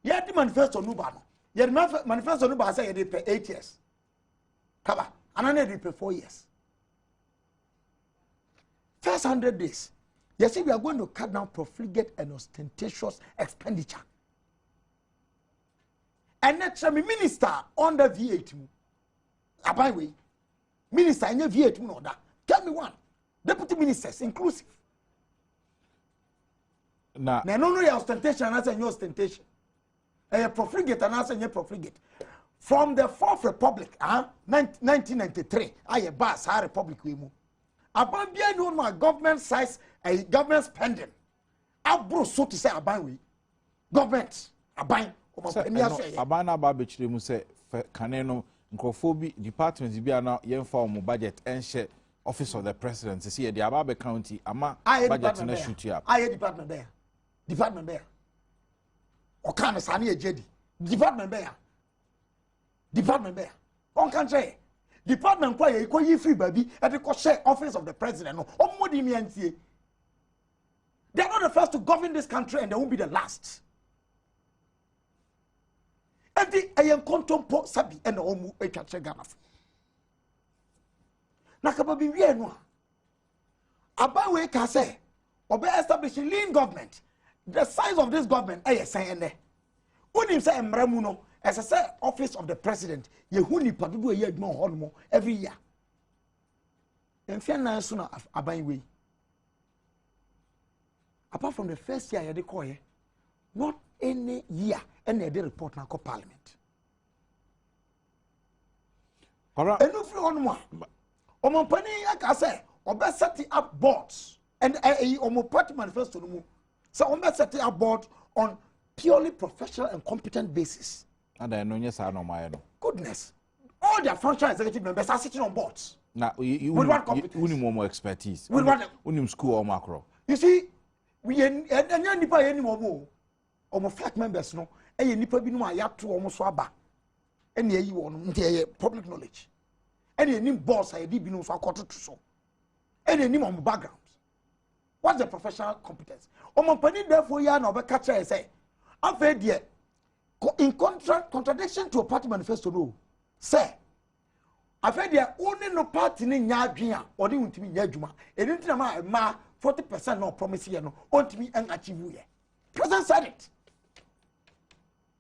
Yeah, the manifesto no bano. Yeah, the manifesto no bano say you pay 8 years. Kaba, another they pay 4 years. First 100 days, you see we are going to cut down profligate and ostentatious expenditure. And next time minister under V8 by way minister in V8 order. Tell me one. Deputy ministers inclusive. No your ostentation and answer your ostentation. A profligate and answer your profligate. From the Fourth Republic, 1993, I a Bass High Republic we move. About being known my government size, a government spending. I brought so to say about we government abide. Abana babechire mu se kane no nkrofobi departments bi ana yemfa mu budget enhye office of the president see the Ababe county ama budget na shoot up aye department there o kan sa na ejedi department there on kan say department kwa ye ko yi free baby e de ko share office of the president no omodi mi antie. They are not the first to govern this country and they won't be the last. And the ayen kontompo sabi and the omu etwache Ghana. Nakaba bi wie no. Aba we ka say obe establishing lean government. The size of this government say ene. Unim say emramu no as I say office of the president ye hu nipa dodo ye adwuma ho no every year. Enfia nan so na aban we. Apart from the first year they call not any year and they report now parliament. Alright. And if you on one, Omompani, like I say, Obe setting up boards and Omo party manifesto. So Obe setting up board on purely professional and competent basis. And I know yes, I know my goodness. All their functional executive members are sitting on boards. Now you with what competence? More expertise. With what school or macro. You see, we and nipa any more. Omo flat members no eye nipa bi no ayato omo so aba ene yi won nte public knowledge ene nim boss aye bi no so akoto to so ene nim omo background. What's the professional competence? Omo pani therefore ya na obeka kire say afa de in contradiction to a party manifesto no say afa de only no party ni nya adwen a ode untimi nya adwuma eni ntina ma 40% no promise here no ontimi en achieve here. President said it.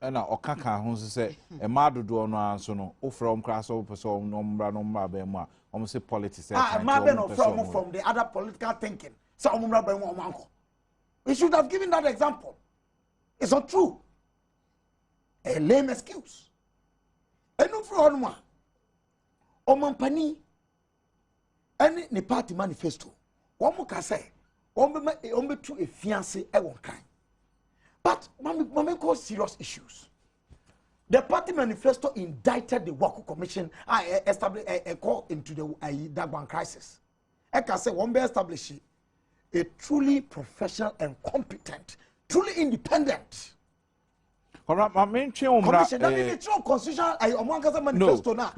And now Okaka who say a madu do no so no from class of person no be mo almost say politics from the other political thinking. So we should have given that example. It's not true. A lame excuse. And no from one. Omampani any ni party manifesto. One can say ombe to a fiancé e won kan. But mama cause serious issues. The party manifesto indicted the Waku Commission. I established a call into the Badwam crisis. I can say one be establish a truly professional and competent, truly independent. Ora ma menche umra commission that means it's constitutional manifesto now.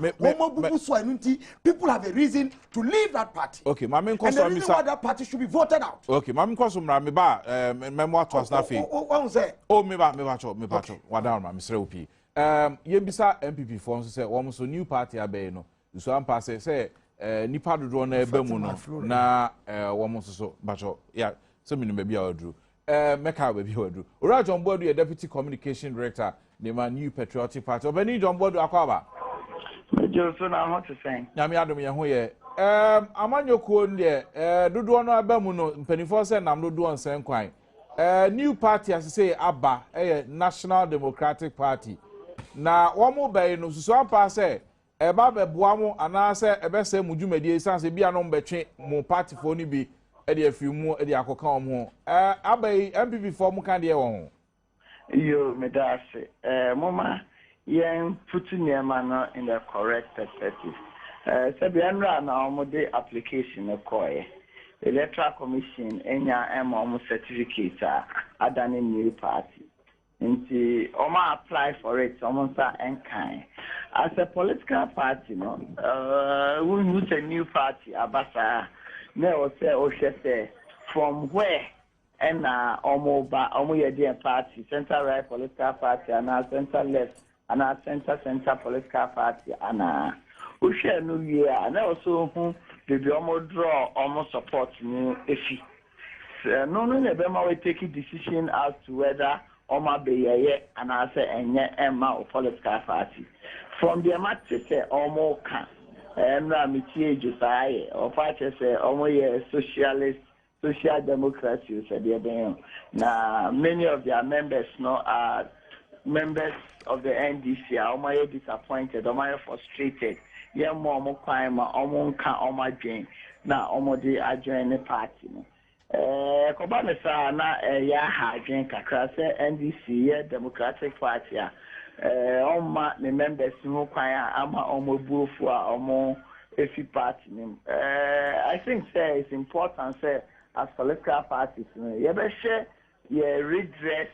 People have a reason to leave that party. Okay, ma men and the reason why that party should be voted out. Okay, ma men koso umra me ba memo to asna fe. Oh me ba cho wada ma misre opi. Ye bisa MPP for nso say wo so new party abe no. So am pass say nipa dodo na ebe mu no na wo so bacho ya so me no be bia odru. Meka baby wadu. Ora John Bodu, a deputy communication director, the New Patriotic Party. Obeni John Bodu akwaba. Mejo so na what to say. Nyame adom ye ho ye. Amanyokuo ndie dodo no abamu no mpanifo se nam dodo onsen kwan. New party as say aba National Democratic Party. Na womo bai no susu ampa se eba beboa mo anase ebe se mudwumadi sanse bia no mbetwe mo party fo ni bi edi afimu edi akoka omo abai MPP for mu kan de won yo medase mama yen put niema no in the correct perspective sabianra na omo de application e koye Electoral Commission enya omo certificate adane new party nti omo apply for it omo sa enkan as a political party no who's a new party abasa no say from where and omo ye party center right political party and center left and center political party and we share no year and also who baby omo draw omo support new efi no never we take a decision as to whether omo be ye and I say enye emma or political party from the matter say omo can Mitie Josiah or party say almost socialist social democracy said now many of their members are members of the NDC are almost disappointed, almost frustrated. Yeah, more crime, almost can't drain. Now almost they are joining the party. Kobane sa na ya ha drain kakra say NDC Democratic Party oma the members who kwaya ama omo bufu omo efi party I think say it's important say as political parties you be share your redress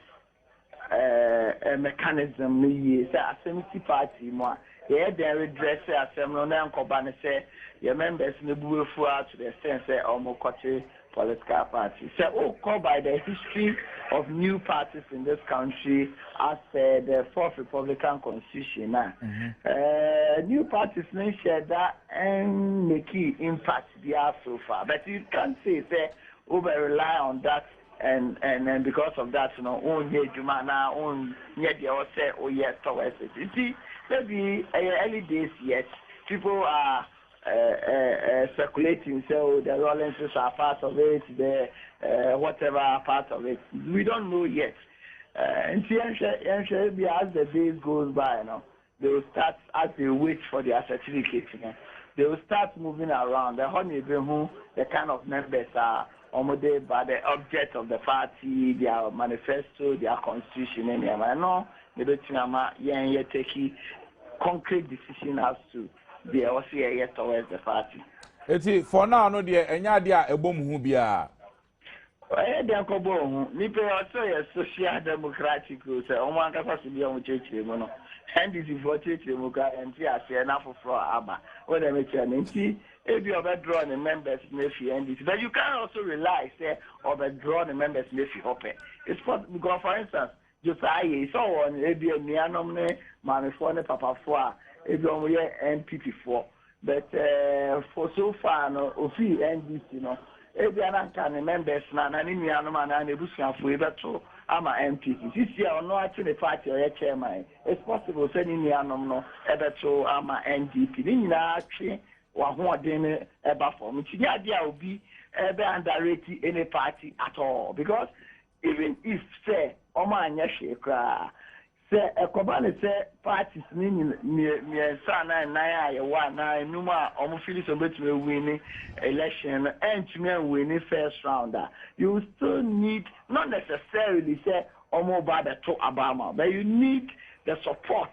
mechanism ni say assembly party mo yeah they redress assembly na nkoba ne say your members ne bufu to the extent say omo koche political party. So, called by the history of new parties in this country as the Fourth Republican Constitution. New parties may share that and make impact there so far, but you can't say over rely on that and because of that, you know, own Jumana, own yet you say, oh yes, towards it. You see, maybe early days yet people are. Circulating, so the Rollinses are part of it, the whatever are part of it. We don't know yet. And as the days goes by, you know, they will start as they wait for their certificate. You know, they will start moving around. The kind of members are almost by the object of the party, their manifesto, their constitution, and no, they don't take concrete decision as to. They also yet towards the party. Eti for now no dey enya dey a ebom hu bia. Dey akobo hu. Ni pe also ye social democratic so omo ankasa se bia omo chechire mo no. And this is what chechire mo ka enti ase na foforo aba. We dey make enti if you overdraw the members maybe and this. But you can also rely say overdraw the members maybe hope. It's because for instance, Josiah so on ebi enianom ne mamefo ne papafo if you NPP for, but for so far, no, ofi NDC, no, if you are not members, na ni anu man na nebusia for ebe to ama NPP. This year, no actually party or chairman. It's possible say ni anu no ebe to ama NDP. Ni na actually wa ho ade eba for me. Ti dia obi ebe underrate any party at all because even if say oma anya shekra. Say a company say parties meaning me sana na ya wa na numa omo feel so betwe win election and me win first rounder. You still need not necessarily say omo ba to Obama, but you need the support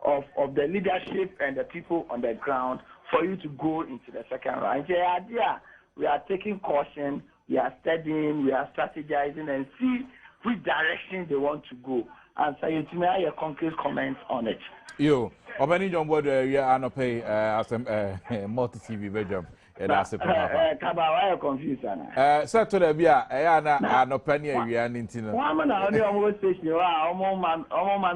of the leadership and the people on the ground for you to go into the second round. The idea we are taking caution, we are studying, we are strategizing and see which direction they want to go. And so you may have your concrete comments on it. Yo, Obani John Boyd, we are not pay as a multi TV bedroom. That's a Kaba, why are you confused? Sir, to the beer, I no penny a year and intino. One only almost station, you are almost man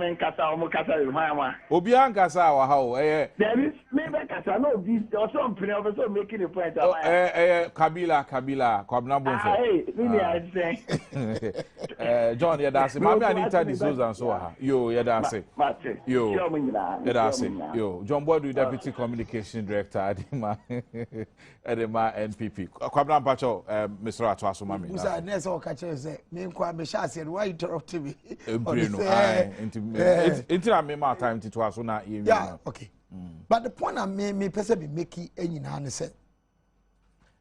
and Kata, almost Kata, Mama. Obian Casa, how, There is maybe Kata, no, this or something, also making a point. Kabila, Cobnabon. Hey, really, I say. John, yeah, that's it. Mammy, I need to disown and so. Yo, yeah, that's it. Yo, yeah, that's it. Yo, John Boyd, Deputy Communication Director, Adema NPP. Kwabna Pacho, Mr. Atwaso Mami. Musa, next all catcher say, me and said, why interrupt me? Into I made my time to Twaso na. Yeah, okay. But the point I may person be making any hand said.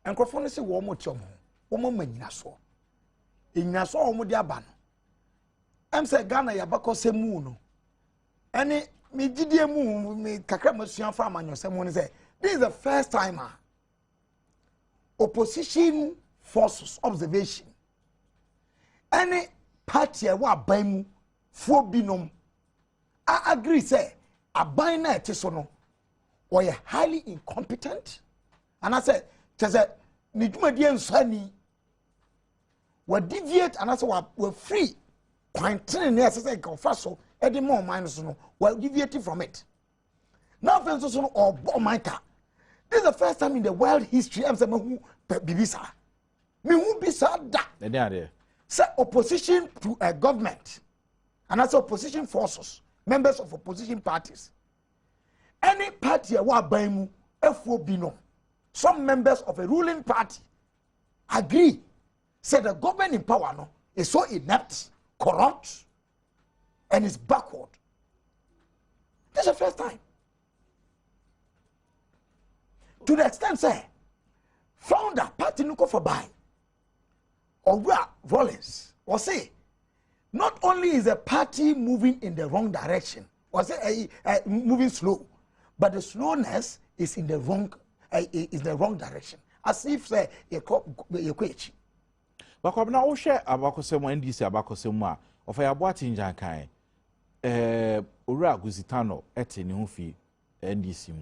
And Crofone say, one more chum, one more man in a saw. In a saw, one diaban. I'm say Ghana, Yabako se moon. Any me did moon, me Kakramassian farmer, and someone say, this is the first time. Opposition forces observation. Any party wa baimu for binom. I agree say a bina tisono or a highly incompetent. And I said, Nijuma Dian Sani were deviate and I said we're free. Quantity as I say confaso, any more minus no, were deviating from it. Now Fensono or Bomaika. This is the first time in the world history I'm saying who bibisa. Me who bisa da. Say opposition to a government and also opposition forces, members of opposition parties. Any party wa baimu FOB no. Some members of a ruling party agree. Say the government in power no is so inept, corrupt, and is backward. This is the first time. To the extent, say, founder party no for buy, or Rollins, or say, not only is the party moving in the wrong direction, or say moving slow, but the slowness is in the wrong direction. As if say you quit. But come now, share about some NDC about some more of a boating jankai. Ura Guzitano eti ni hufi NDC.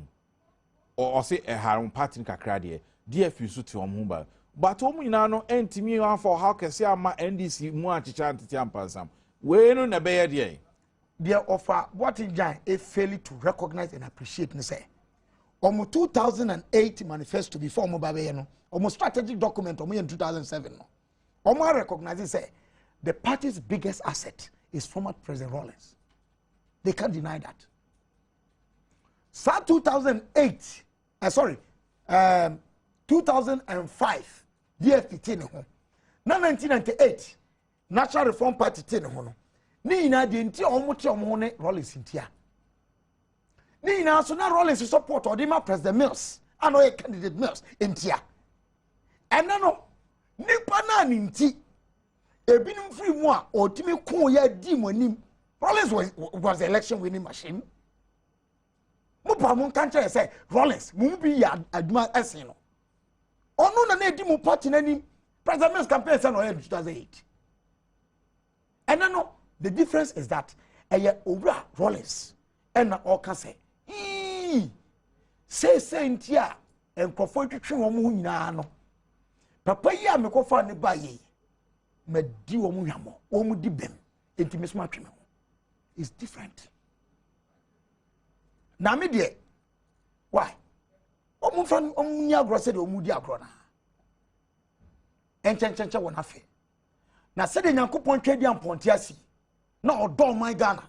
Or say a harm party kakra de DF su to omumba but omu ina no entimi wan for how can say ama NDC mu achicha ntiti ampansam we no na be de their offer what in Jan a failed to recognize and appreciate ne say omu 2008 manifesto before mo babe no omu strategic document omu in 2007 no omu recognize say the party's biggest asset is former President Rollins. They can't deny that. So 2008 2005 DFP tin ho na 1998 National Reform Party tin ho no ni ina de nti omote omo ne Rollins ntia ni ina so na Rollins support odima President Mills and a candidate Mills ntia ena no nipa na ni nti ebinum free mu a otimi kon ya di monim. Rollins was the election winning machine. Mupa country say Rollins mu bi ya aduma esen no ono na edi mu party nani President Mills campaign say no in 2008 and no the difference is that owura Rollins and na all can say say ntia enkofo twetwe wo mu nyina no papa yi a mekofa ne ba yi madi wo mu hwamo wo mu di bem enti mesoma tweme is different. Na me de why omu fan omu nya agro said omu di agro na enchenche wona fe na said Nyankopon twedi amponte asi na odo man Ghana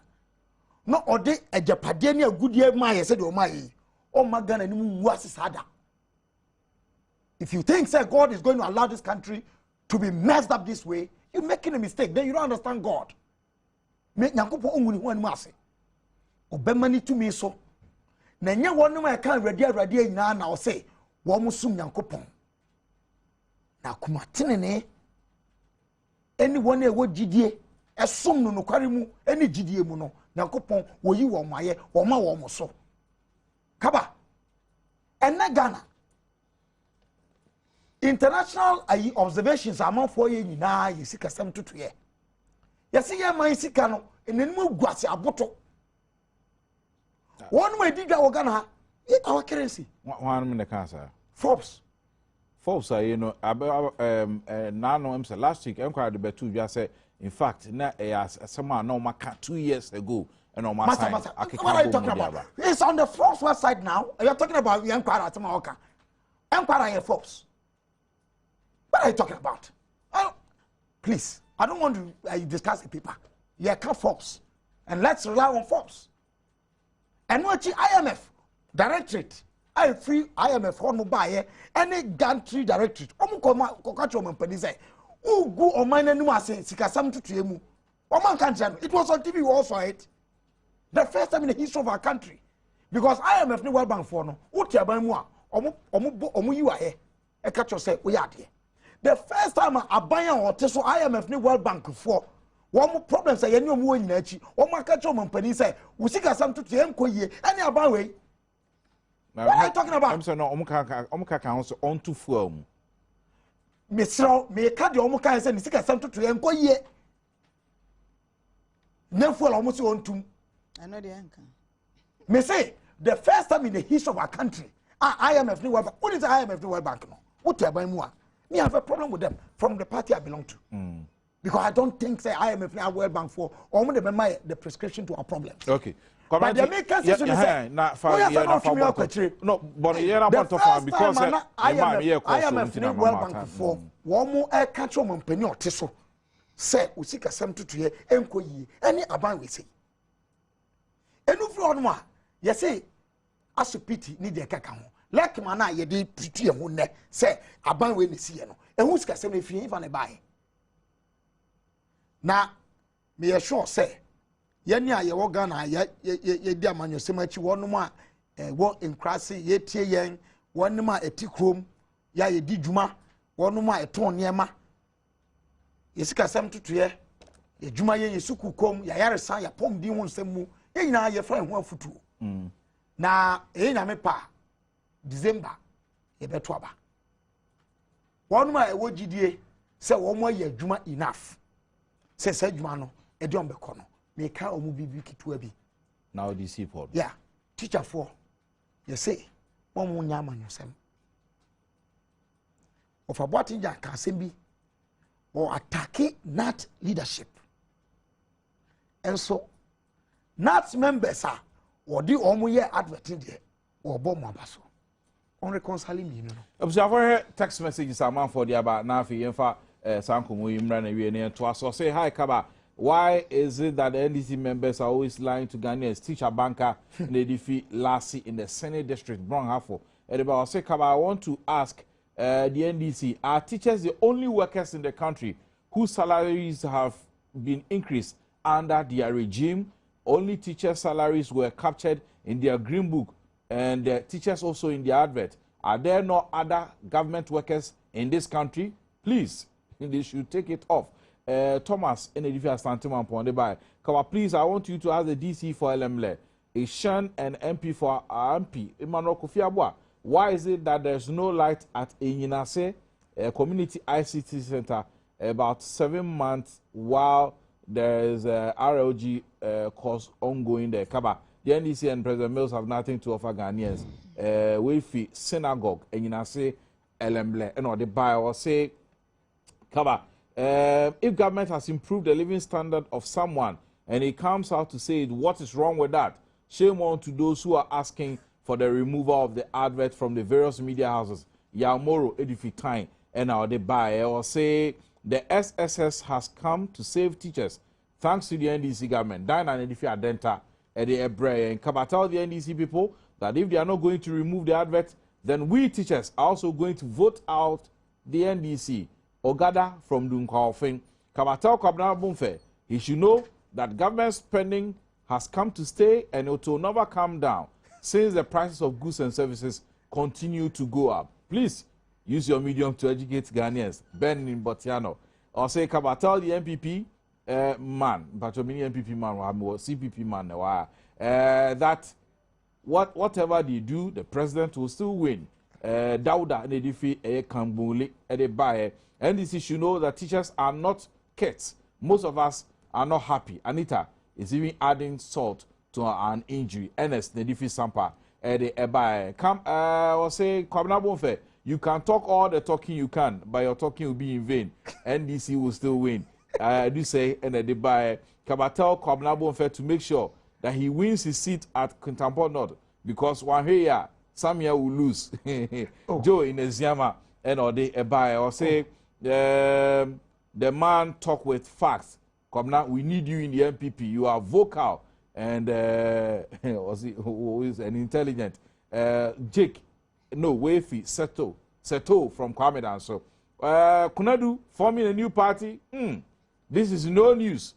na ode ajapade ne agudie maye said o maye o magana ni mu asisada. If you think say God is going to allow this country to be messed up this way, you're making a mistake. Then you don't understand God. Me Nyankopon onwuni ho anmu ase obemani to me so na nya wonu ma kan radi nyina na o say wo musum Nyankopon na kuma tenene eni wonu e wo gidie esom no nokware mu eni gidie mu no Nyankopon wo yi wo maye wo ma wo mo so kaba ena Ghana international observations among for ye nyina ye sika sem tutu ye Yes, yeah, my sikano, and then move guasi aboto. One way did our our currency. One minute, cancer. Forbes. Forbes, you know, Nano, last week, I'm quite the better. Just say, in fact, someone no, 2 years ago, and on my side, what are you talking about? It's on the Forbes website now. You're talking about the Empire at Maoka. Empire Forbes. What are you talking about? Please, I don't want to discuss the paper. Yeah, come Forbes. And let's rely on Forbes. And what IMF directorate, I free IMF on mobile, any gantry directorate. Oh, go on mine and no say, Sikasam to Triemu. Oman can't. It was on TV, we all saw it. The first time in the history of our country. Because IMF no World Bank for no. What you buy more? Omu you are here. A catch yourself, we are here. The first time I buy or test IMF no World Bank for. One more problem say any more in echi. One more catch on company say, we see some to Triemu ye. Any about way. What are you talking about? I'm saying no, Omukaka also on to form. Misro, me kadi omuka and send the some to Triemu ye. Never almost on to. I know the anchor. Me say the first time in the history of our country, IMF New World Bank. What is the IMF New World Bank? No, what you buy more? Me have a problem with them from the party I belong to, because I don't think say IMF New World Bank for only remember the prescription to our problems. Okay. But the American system say, no, but you're not about to find because IMF New World Bank for one more air catch on penny or tissue. Say we seek a sem to ye enko yi any aban we say. Enu fro no a ye say asopiti ni de kaka ho like man na ye de pitu ho ne say aban we ne sie no ehu sika sem ne fi ifa ne bae na me ye sure say ye ni a ye wo Ghana ye di amanyo sem achi wono a wo enkrase ye tie yen wono ma eti krom ya ye di djuma wono ma eton niema yesika sam tutuye ye djuma ye yesuku kom ya yaresa ya pom di won sem mu ye nyina ye fra ho afutu na e nyame pa December ye beto aba wono ma e wo gidie se wo mo ye djuma enough se se djuma no e di on be kono me ka omu bibi kitua bi now DC Paul yeah teacher for you say one mo nya amanyo sem of about inja ka sem bi or attacking not leadership. And so, not members are or the omuye adverting there or bomb abaso. On reconciling me, no. Observe text messages are man for the about Nafi Yenfa Sankumu Imran and to us. So say hi Kaba. Why is it that the NDC members are always lying to Ghanaians? Teacher banker in the defeat Lassie in the Senate district, Brown Hafo. And about say Kaba, I want to ask the NDC, are teachers the only workers in the country whose salaries have been increased under their regime? Only teachers' salaries were captured in their green book, and the teachers also in the advert. Are there no other government workers in this country? Please, they should take it off. Thomas, please, I want you to ask the DC for LMLE, Ishan and MP for MP, Emmanuel Kofi Abua. Why is it that there's no light at Enyinase Community ICT Center about 7 months while there is a RLG course ongoing there? Kaba, the NDC and President Mills have nothing to offer Ghanaians. Wefi synagogue Enyinase LMLE, and or the buy or say, Kaba, if government has improved the living standard of someone and he comes out to say what is wrong with that, shame on to those who are asking for the removal of the advert from the various media houses. Yamoro Edificine and our buy or say the SSS has come to save teachers thanks to the NDC government. Dine and Edify Denta and the Ebre and Kabatal the NDC people that if they are not going to remove the advert, then we teachers are also going to vote out the NDC. Ogada from Dunkaofing. Kabatal Kabna Bumfe. He should know that government spending has come to stay and it will never come down since the prices of goods and services continue to go up. Please use your medium to educate Ghanaians. Ben in Botiano. Or say Kabatal the MPP man, but mini MPP man or CPP man that whatever they do, the president will still win. Dauda Nedifi Kambuli Edebaye. NDC should know that teachers are not kids. Most of us are not happy. Anita is even adding salt to an injury. Ernest Nedifi Sampa come or say Kwabena, you can talk all the talking you can, but your talking will be in vain. NDC will still win. I do say and they buy Kabatel Kwabena to make sure that he wins his seat at Kintampo North, because one here Samia will lose. Joe in Eziama and or they buy or say the man talk with facts. Kwabena, we need you in the MPP. You are vocal and who is an intelligent Jake, no Wafy Seto from Kwame Danso. Kunadu forming a new party. This is no news.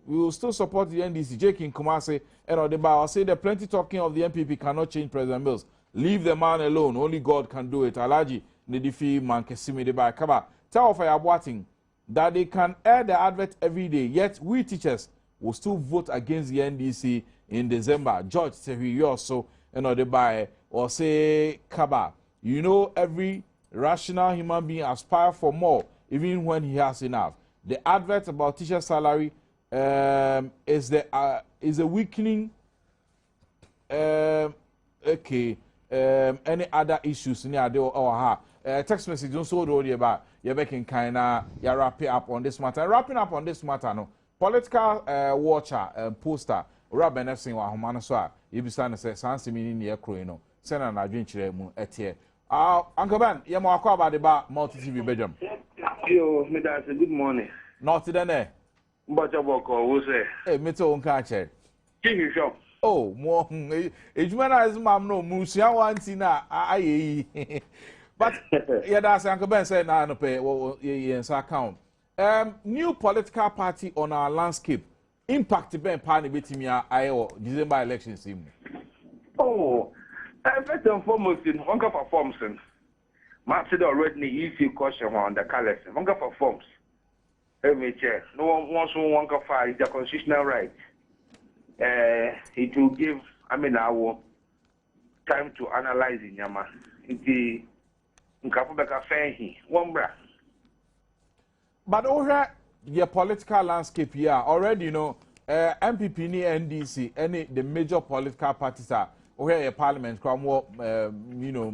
We will still support the NDC. Jake in Kumasi and Odeba. I'll say the plenty talking of the MPP cannot change President Mills. Leave the man alone. Only God can do it. Alaji Nidifi Mankesimi Deba Kaba. Tell Fire Boating that they can air the advert every day. Yet we teachers will still vote against the NDC in December. George Sehi also and Odeba or say Kaba. You know, every rational human being aspires for more, even when he has enough. The advert about teacher salary is a weakening. Okay. Any other issues near the or text message don't so already about you're making kinda you're wrapping up on this matter. Wrapping up on this matter, no political watcher poster. Rabbi Nefsing wa humana so you be standing say sansi meaning near croino. Send an adventure mu etie. Uncle Ben, you more about the multi TV bedroom. Yo, me that's a good morning. Not today, ne? But you walk or say, hey, me too, catcher. Give you shop. Oh, more. It's when I mam no Musia wantina. But yeah, that's Uncle Ben said, nah, no pay. Yes, account. New political party on our landscape. Impact Ben Party betting I December election sim. Oh. First and foremost, in Honka performs, Master already easy question on the colors. Honka performs. Every chair. No one wants to Honka fire is the constitutional right. It will give, our time to analyze in Yama. The Nkapabeka Fahi, one bra. But over the political landscape here, already, you know, MPP, NDC, any the major political parties are. Where a parliament come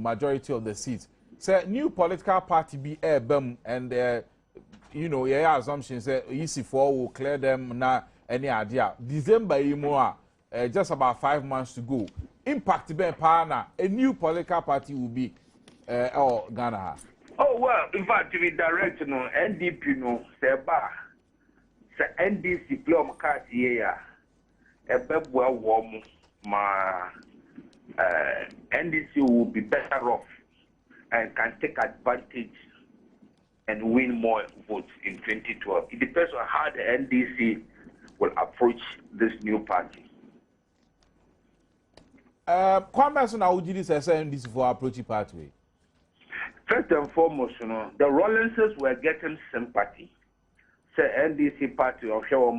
majority of the seats. Say new political party be bem and assumption say EC4 will clear them na any idea. December more just about 5 months to go. Impact ben partner a new political party will be or Ghana. Oh well, in fact to be direct NDP say NDC play on card here a bebwa warm ma NDC will be better off and can take advantage and win more votes in 2012. It depends on how the NDC will approach this new party. Kwame, so now would you say NDC for approaching pathway? First and foremost, the Rollinses were getting sympathy. Say NDC party of so.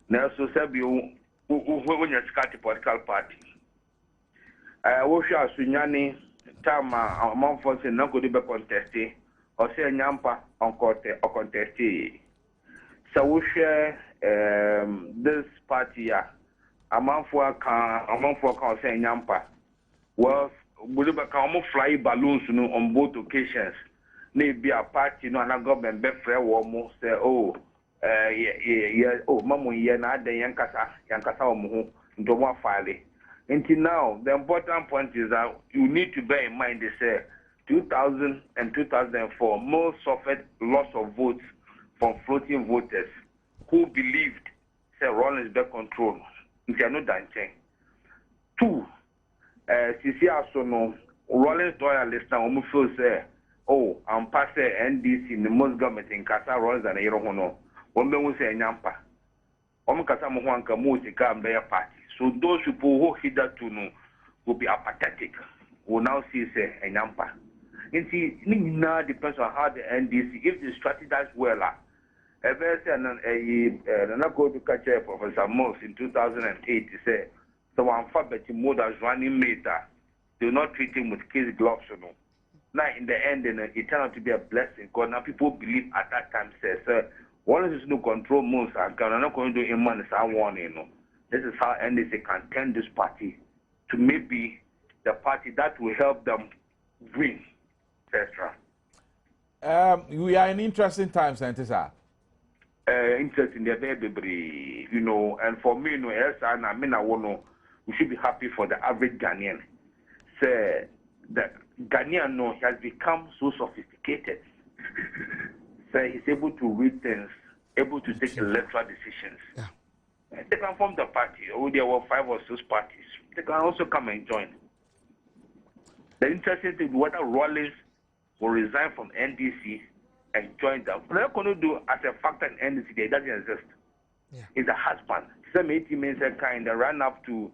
Now, so when you start a political party, we shall Sunyani, Tama, among folks in Nagodi be contested, or say Nyampa on contested. So we share this party, among folk can say Nyampa. Well, we can fly balloons on both occasions. Maybe a party, no, and a government be fair, almost say, oh. Mamu na de yankasa omuhu ndomo file. Until now, the important point is that you need to bear in mind they say 2000 and 2004 most suffered loss of votes from floating voters who believed say Rollins back control. Until no dancing. 2, CC also Rollins loyalists now feel say, oh, I'm past NDC in the most government in Kasa Rollins and Irohono. One will say Nyampa. So those people who hitherto know will be apathetic. Will now see say Nyampa. And see, now depends on how the NDC, if they strategize well, another go to catch Professor Moss in 2008, he said, so I'm far better more than running meter. Do not treat him with case gloves, now in the end, it turned out to be a blessing. Because now people believe at that time, says, Wallace is no control moves and can not going to do in money. This is how NDC can turn this party to maybe the party that will help them win, etc. We are in interesting times, sir. Interesting, baby, and for me, yes, and I mean, we should be happy for the average Ghanaian. Say the Ghanaian has become so sophisticated. So he's able to read things, able to take electoral decisions. Yeah. They can form the party. Or there were 5 or 6 parties. They can also come and join. The interesting thing is whether Rawlings will resign from NDC and join them. What they're going to do as a factor in NDC, it doesn't exist. Yeah. It's a husband. Some 80 men kind of ran up to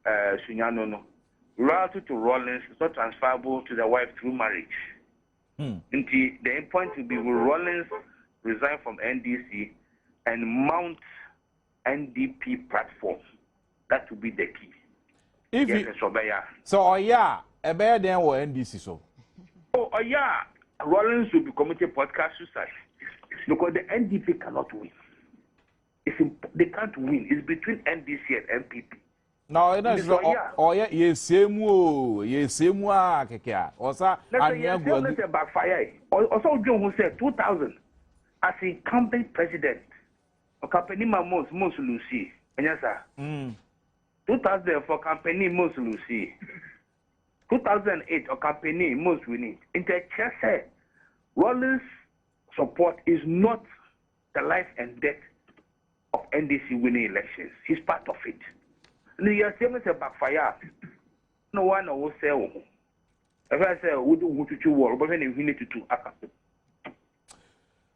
Sunyano. Loyalty to Rawlings is not transferable to the wife through marriage. The point will be will Rawlings resign from NDC and mount NDP platform. That will be the key. If yes, a better than what NDC so. Rawlings will be committing podcast suicide because the NDP cannot win. They can't win. It's between NDC and MPP. No, it is let's backfire. Also, John who said 2000 as incumbent president. A company most Lucy. And yes, sir. 2000 for company most Lucy. 2008 a company most winning. In the chess said, Rawlings' support is not the life and death of NDC winning elections. He's part of it. You are saying it's a backfire. No one will say, if I say, we do want to war, but then we need to do.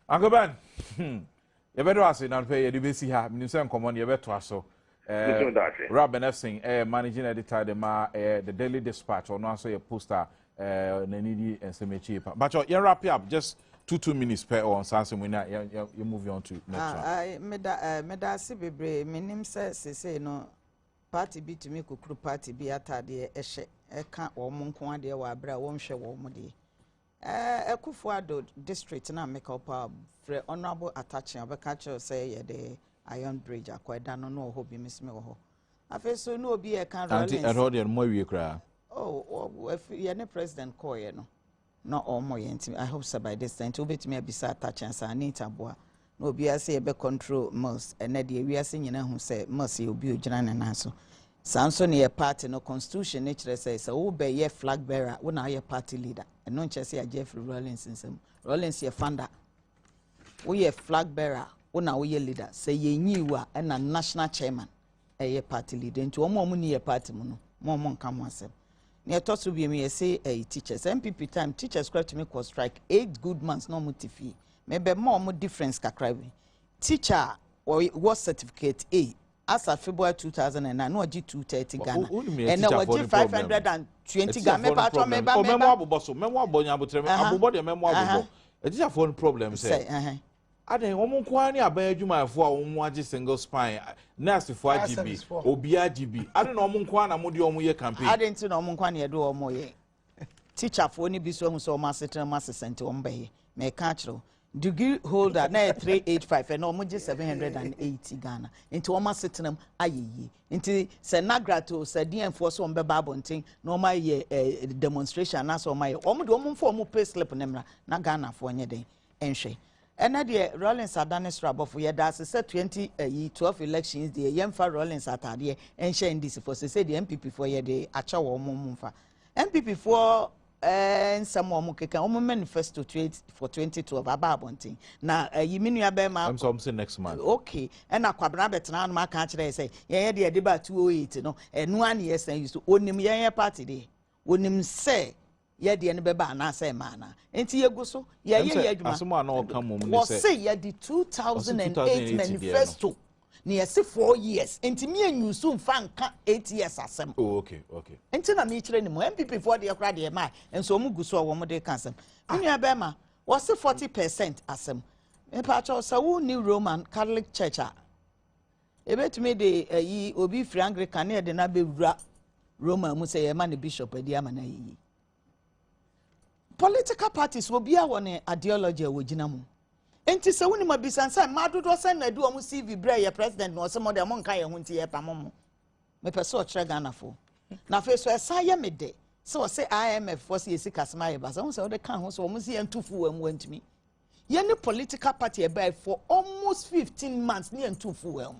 Uncle Ben, you better ask it and pay. You be see her. You say, "Come on, you better ask." So, Rob Benefsing, managing editor, the Daily Dispatch, or also a poster, Nenidi and Semechi. But you wrap up just 2 minutes per on Sansom. You move on to next one. I made a sibibre. Minim say no. Party be to me kukuru party be atade ehye eka omonko ade wa abra wo nhwe wo mo de Ekufuado district na make up free honorable attaching obeka che say ye the iron bridge akweda no no ho bi misme wo ho afeso no obi e kan Rollins anti erode mo wie kra if ye ne president call ye no omo ye nti I hope so by this time to betimi abisa attaching sa anita boa no obi ase e be control most ene de wi ase nyina hu say most ye obi ogina ne na so sanso ne ye party no constitution ne kire say wo be ye flag bearer wo na ye party leader eno nche say Jeffrey Rawlings nsem Rawlings ye founder wo ye flag bearer wo na wo ye leader say ye nyiwa na national chairman ye party leader nti wo mo ni ye party mu no mo nka mo asem ne to so bi me ye say teachers MPP time teachers cry to me cause strike 8 good months no mutifi maybe more difference kakra bi teacher or what certificate A as of February 2009 no gi 230 Ghana and now gi 520 Ghana me pa to me ba memo aboboso memo abonya abotrem abobo de memo abobo e teacher for problem say ade wo nko ani aban adwumayefo a wo agi single spine nurse for GB obi GB ade na wo nko ana mo de wo ye campaign ade nti na wo nko ana ye do wo ye teacher for ni bi so hu so ma setem ma sesente wo mbaye me ka kiro degree holder na 385 and omo je 780 Ghana into omo setenam ayeyi into se nagrato se dienfo so ombe babonten na omo ye demonstration na so omo ye omo de omo mfo omo pay slip nemra na Ghana fo nye den enhwe ena de Rawlings adane strabofo ye da se 12 elections de yemfa Rawlings atade enhwe ndisi for se de MPP for ye de acha wo omo mfa MPP for and some more manifesto for 2012 ababonting na yiminu abema I'm so next month okay and akwabra betna ma ka kire say ye de deba 208 no enu an yes and so onim ye party de onim say ye de ne beba na say mana enti ye guso ye adwuma asoma na o kan mom ne say ye the 2008 manifesto ni ese 4 years enti me anyusu mfa nka 8 years asem oh okay enti na me kire ni mo MPP for de kra de mai enso mu guso wo mo de kansem nua be ma was 40% asem me pa cho sa wo ni Roman Catholic Church a ebetumi de yi obi free Anglican na de na be wura Roman mu say ye ma ne bishop adi ama na yi political parties will be our ideology wojinamu. Enti se woni mabisansa ma dodo sen na du omu CV bra ye president no se mo de mo nka ye hunti ye pamomo. Me pese o kire Ghana fo. Na fe so esa ye me de. Se o se IMF for se yesi kasma ye ba. Se o se o de kan ho so omu se ye ntufu am wantimi. Ye ne political party e buy for almost 15 months ni ntufu am.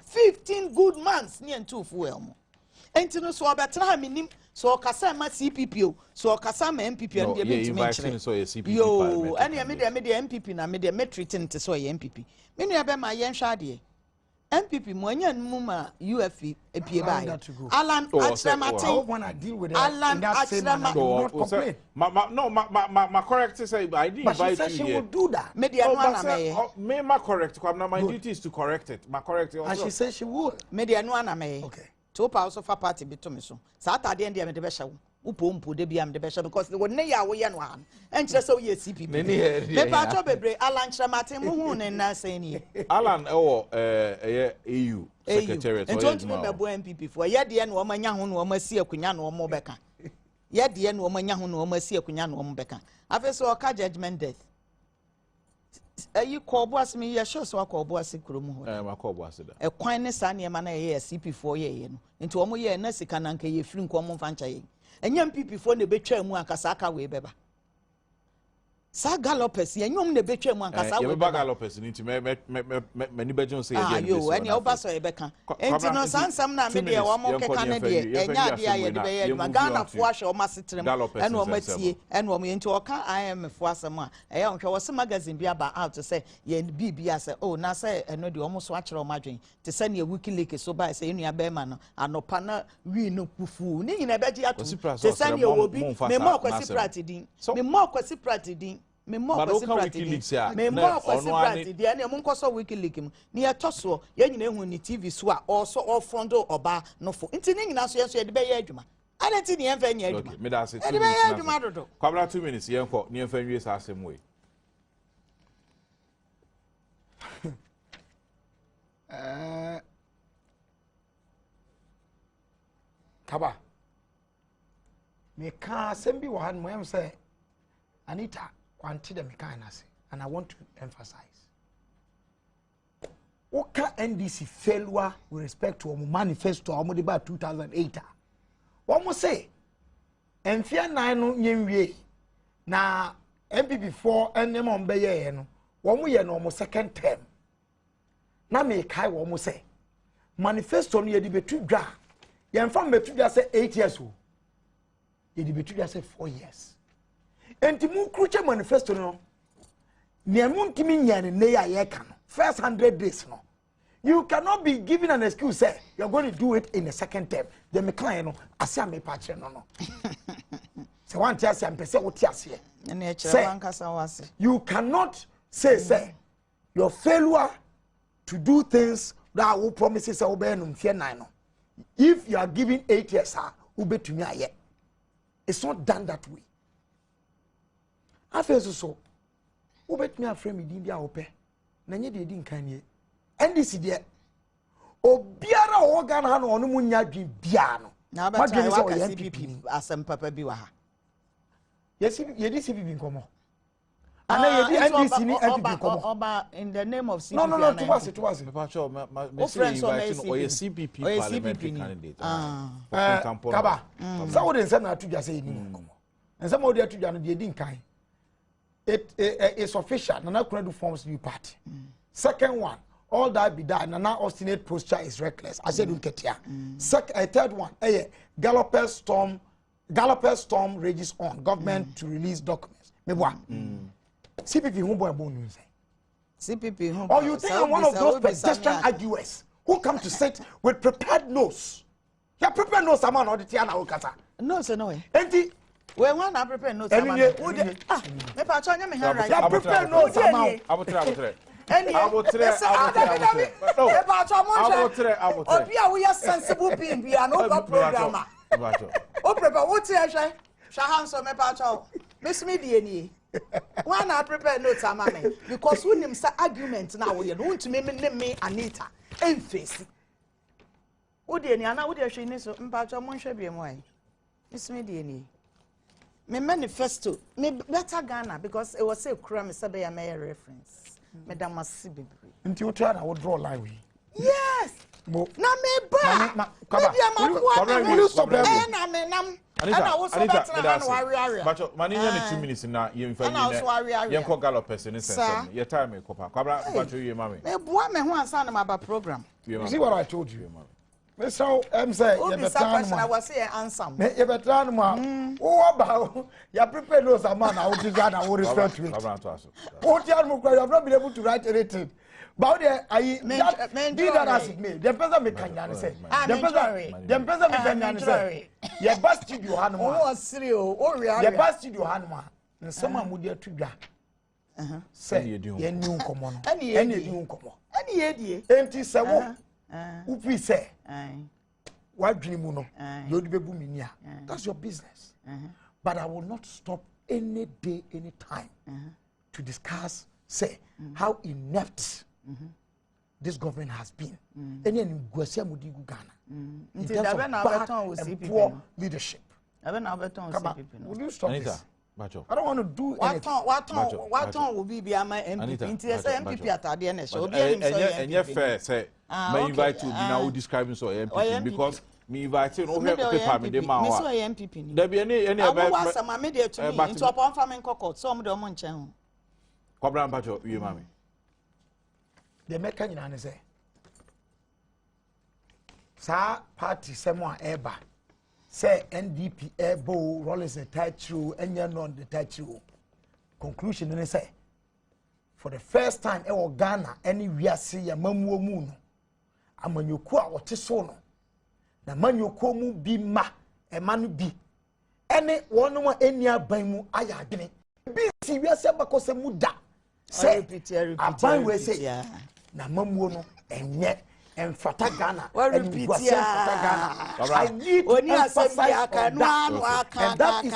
15 good months ni ntufu am. Enti no so obetra ha minim so okasa ma CPP so okasa ma MPP and the inviting so a CPP yo and me the MPP na me the metritin te so ye MPP me no be ma ye nhwa de MPP mo anya nmu ma UFP epie ba Alan Achramate I want to deal with Alan Achramate my correct say I didn't invite you. She would do that. Me the me ma correct my duty is to correct it. My correct also. And she said she would. Me the no na me okay. To pa also for party bi to me so sa atade ndie me de be hye wo upompo de bia me de be hye because wo ne ya wo ye no an enche so ye CPP me pa to bebre Alan Chramate mo hu ne na say ni Alan ewo EU secretariat for you me bo MPP for ye de no manya ho no masi akunya no mo beka ye de no manya ho no masi akunya no mo beka afi so ka judgment death ayi ko bo asemi ye sure so ko bo asekuro mu ho ma ko bo aseda e kwan ne sa ne ma na ye CP4 ye no nti omo ye na sika na nka ye firi nko omo fancha ye enya MPP4 ne betwa mu akasa aka we beba sa galopers ye nyom ne betwa mu akasa we beba galopers nti me ni bejon say ye yo eni oba so ye beka enti no sansam na me de omo keka ne de enya de aye de be ye Ghana fo ahwe omo setrem ene omo tie ene omo enti oka IMF fo asem a eye onhwe wo se magazine bi aba out say ye bibia say oh na say eno de omo so akere omo adwen te say ne WikiLeaks so ba say enu aba ma no anopa na wi no kufu ni nyina beji ato te say ne obi me mo kwasi pratidin me mo kwasi pratidin me mo kwasi pratidin me mo kwasi pratidin ene mo nkoso WikiLeaks ni e toso ye nyina ehun ni TV so a also offront oba no fo nti ni nyina so ye de be ye adwuma anati ni enfa nya adwuma me da say 2 minutes kwabra 2 minutes ye nko ni enfa nwie sa asem we Kaba me ka sembi wa han mo em say Anita kwanti de me ka na say and I want to emphasize Oka NDC failure with respect to our manifesto our de ba 2008 What say enfia nan no nyenwie na MPP4 enem on be ye no wo ye no mo second term na me kai wo mo say manifesto no ye di betu dwa ye mfa betu dwa say 8 years o ye di betu dwa say 4 years enti mu kruche manifesto no ne mu ntimi nyane ne ya ye ka no first 100 days no you cannot be given an excuse say you're going to do it in the second term the me client no asia me pa kire no se wan tia asia mpese wo tia asia ene e kire wan kasa wase you cannot say your failure to do things that will promises say obey no mfie nan no if you are giving 8 years ubetumi aye it's not done that way afeso so ubetumi aframe me din dia ope na nye de di nkan nie NDC de obiara o Ghana ha no onu munya dwi bia no na ba try wa CPP asem papa bi wa ha yes ye di CPP nkomo ana ye di NDC ni MPP nkomo oba in the name of CPP no to was me pa cho me say inviting or CPP parliamentary candidate Kaba so we dey say na tudwa say ni nkomo and some of the tudwa no de di nkan it is official Nana Kunadu forms new party second one all that be done Nana obstinate posture is reckless I said unketia third one galloper storm rages on government to release documents me boy CPP who boy bonu say CPP who or you think I'm one of those pedestrian arguers who come to sit with prepared notes ya prepared notes am na oditi na okata no say no way enti we want to prepare notes am me pa cho nya me hand right ya prepare notes am abotre obi a we are sensible being we are no programmer o prepare what you hwe shahan so me pa cho miss me die ni one na prepare notes am me because we nim say argument na we no ntumi me Anita en face wo die ni ana wo die hwe ni so mpa cho mo hwe bi mo ai miss me die ni me manifesto me better Ghana because it was say kura me sabe ya me reference me da masi bebre nti o try na wo draw line we yes mo na me ba kaba will stop there na me nam ana wo so better na no area but maninya ne 2 minutes na ye mfa ni ye ko gallopers ni sense ye time me kopa kwabra bacho ye mame me boa me ho ansa na ma program you see what I told you me so say you better I was say answer you better no o ba you prepare those man I would design I would respect you what you have not been able to write anything but there I did that as me the person me can say the person me can say your best studio hanuma o serio o real your best studio hanuma some am dey to dwa say ye new komo no any new komo any ye die enti se wo upi say what dream no you dey bebu me nia that's your business but I will not stop any day any time to discuss say how inept this government has been any nguasia mudi gu Ghana in terms of bad and poor leadership will you stop this Bacho. I don't want to do anything. What will be my MP? MP atade na show. And fair say may invite you now describing so MP because me invite no paper me dey ma wa. Me so MP. There be any about was some media to me into upon farming cocoa so mo dey mo nchen ho. Kwabra Bacho you mami. The meka nyina ne say sa party semo a eba say NDP ebo Rollins the title enya non the title conclusion ne say for the first time e Ghana any wiase ya mamuo mu no amanyoku a wote so no na manyoku mu bi ma e ma no bi ene wono ma eni aban mu aya adene bi si wiase bakose mu da say aban we say na mamuo no enye Enfata Ghana. I need to emphasize on that. And that is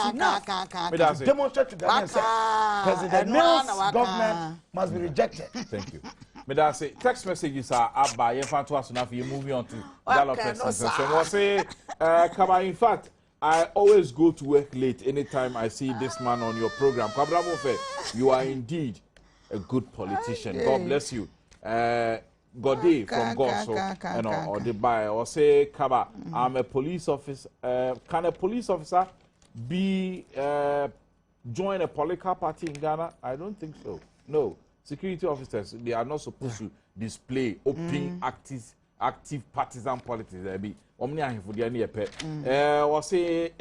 enough to demonstrate to Ghana that President Mills' government must be rejected. Thank you. But I say text messages are up by Infanto Asunafi. You moving on to Gallopers and so on. Say, Kaba, in fact, I always go to work late anytime I see this man on your program. Kabra Mofe, you are indeed a good politician. God bless you. Gode from God, so you know, or the buy or say, Kaba, I'm a police officer. Can a police officer be join a political party in Ghana? I don't think so. No, security officers they are not supposed to display open, active partisan politics. There be omni for the any pet. Or say,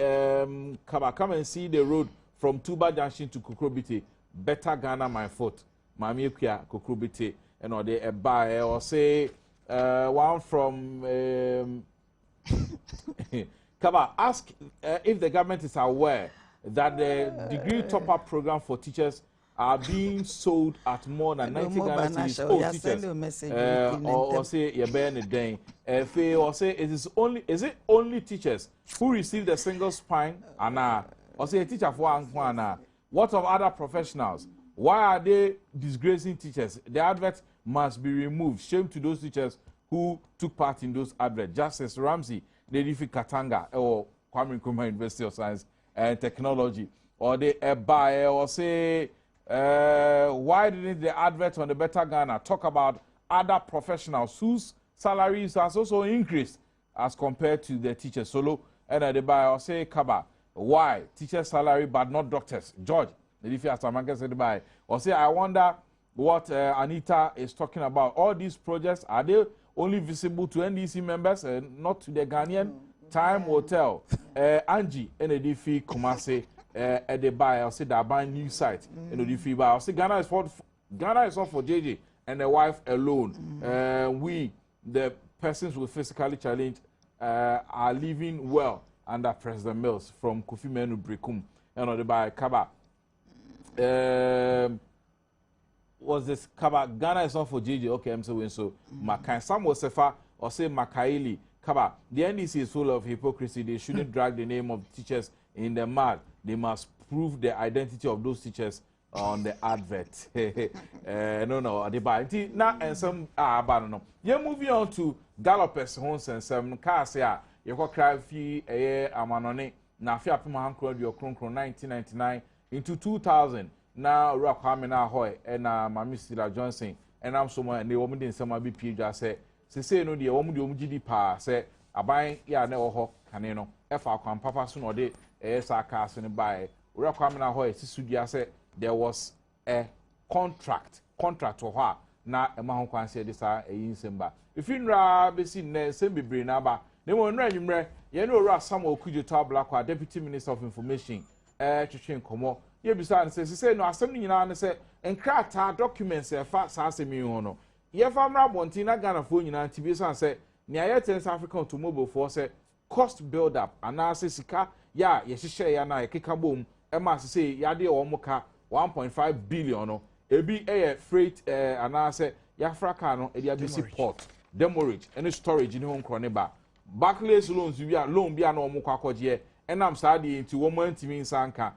Kaba, come and see the road from Tuba Junction to Kukrobite. Better Ghana, my foot. Mami Kia Kukrobite. You know, they buy or say one from Kaba, ask if the government is aware that the degree top-up program for teachers are being sold at more than 90 Ghana cedis. Oh, teachers. Or say you burn it down. Or say is it only teachers who receive the single spine? Or say a teacher for one. What of other professionals? Why are they disgracing teachers? The adverts must be removed. Shame to those teachers who took part in those adverts. Justice Ramsey, Lady Katanga, or Kwame Nkrumah University of Science and Technology, or they buy or say, why didn't the advert on the Better Ghana talk about other professionals whose salaries has also increased as compared to the teachers solo? And they buy or say, Kaba, why teachers' salary but not doctors? George. If you said by or say, I wonder what Anita is talking about. All these projects are they only visible to NDC members and not to the Ghanaian? Time will tell. Angie, NDF Kumase at the buy. I'll say that buying new site. NDF buy. I'll say Ghana is all for JJ and the wife alone. We, the persons with physically challenged, are living well under President Mills from Kofi Menu Brekum and the buy Kaba. Was this Kaba Ghana is not for JJ? Okay, I'm saying so. Makai Samuel Sefa or say Makaili Kaba. The NDC is full of hypocrisy. They shouldn't drag the name of teachers in the mud. They must prove the identity of those teachers on the advert. No, the buy now and some no. You're moving on to Gallopers homes and some cars here. You got cry fee amanone. na afi apem hankro de okronkron 1999 into 2000 na ora kwame na hoy na mami Sila Johnson enam so mo ne wo mu de nsema bi pie dwa se sese no de wo mu de wo mu gidi pa se aban ya na wo ho kane no efa akwan papa so no de sa ka so ne bae ora kwame na hoy sisudua se there was a contract ho ha na ema ho kwan se de sa eyi nsemba ifinra besi ne sembebre na ba ne mo nra nwumre ye no ora Samuel Okudzeto Ablakwa Deputy Minister of Information twetwe nkomo ye bisa ne se no asem ni nyina ne se enkrata documents fa sa asemi ho no ye fa mra bonti na Ghana fo nyina ti bi san se ne ayete South African Automobile for se cost build up ana se sika ya ye hihye ya na ye keka bom ema se ya de wo moka 1.5 billion no ebi freight ana se ya fraka no e dia bisi port demurrage any storage ni ho nkro ne ba backless loans loan bia na omo kwakoje enam saade nti wo mantimi nsanka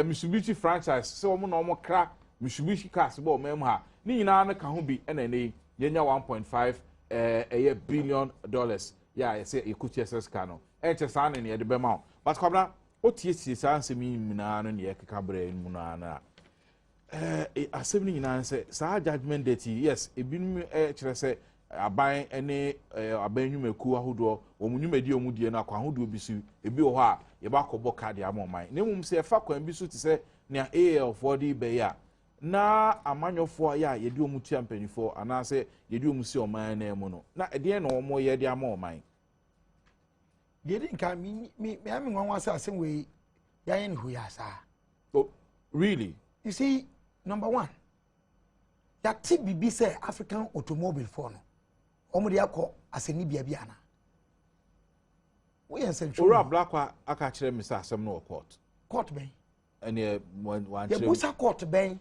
Mitsubishi franchise se wo na omo kra Mitsubishi cars bo mem ha ni nyina na ka ho bi ena ne yenya 1.5 billion dollars ya say ekuti ss ka no enche sa na ne de bema but kwabna otie sa nsemi nyina no ne ekeka bra mu na na asem ni nyina se sa judgment date yes ebinum kire se aban ene aban nwumaku ahodo omunwumadi omudie na kwa ahodo bisu ebi wo ha ye ba kɔbɔ card ya momman ne mum se fa kwan bisu ti se ne AL for the be ya na amanyofo ya ye di omutia mpanifo ana se ye di omusi oman na emu no na ede na omo ye di ama oman ye di nka mi ami nwanwa se asem we ya yen hu ya sa. Oh really? You see, number one, ya ti bibi se African Automobile for no omo de akọ aseni bia bia na we ensentro Ora Ablakwa aka kire me sa asem no court ben and one the busa court ben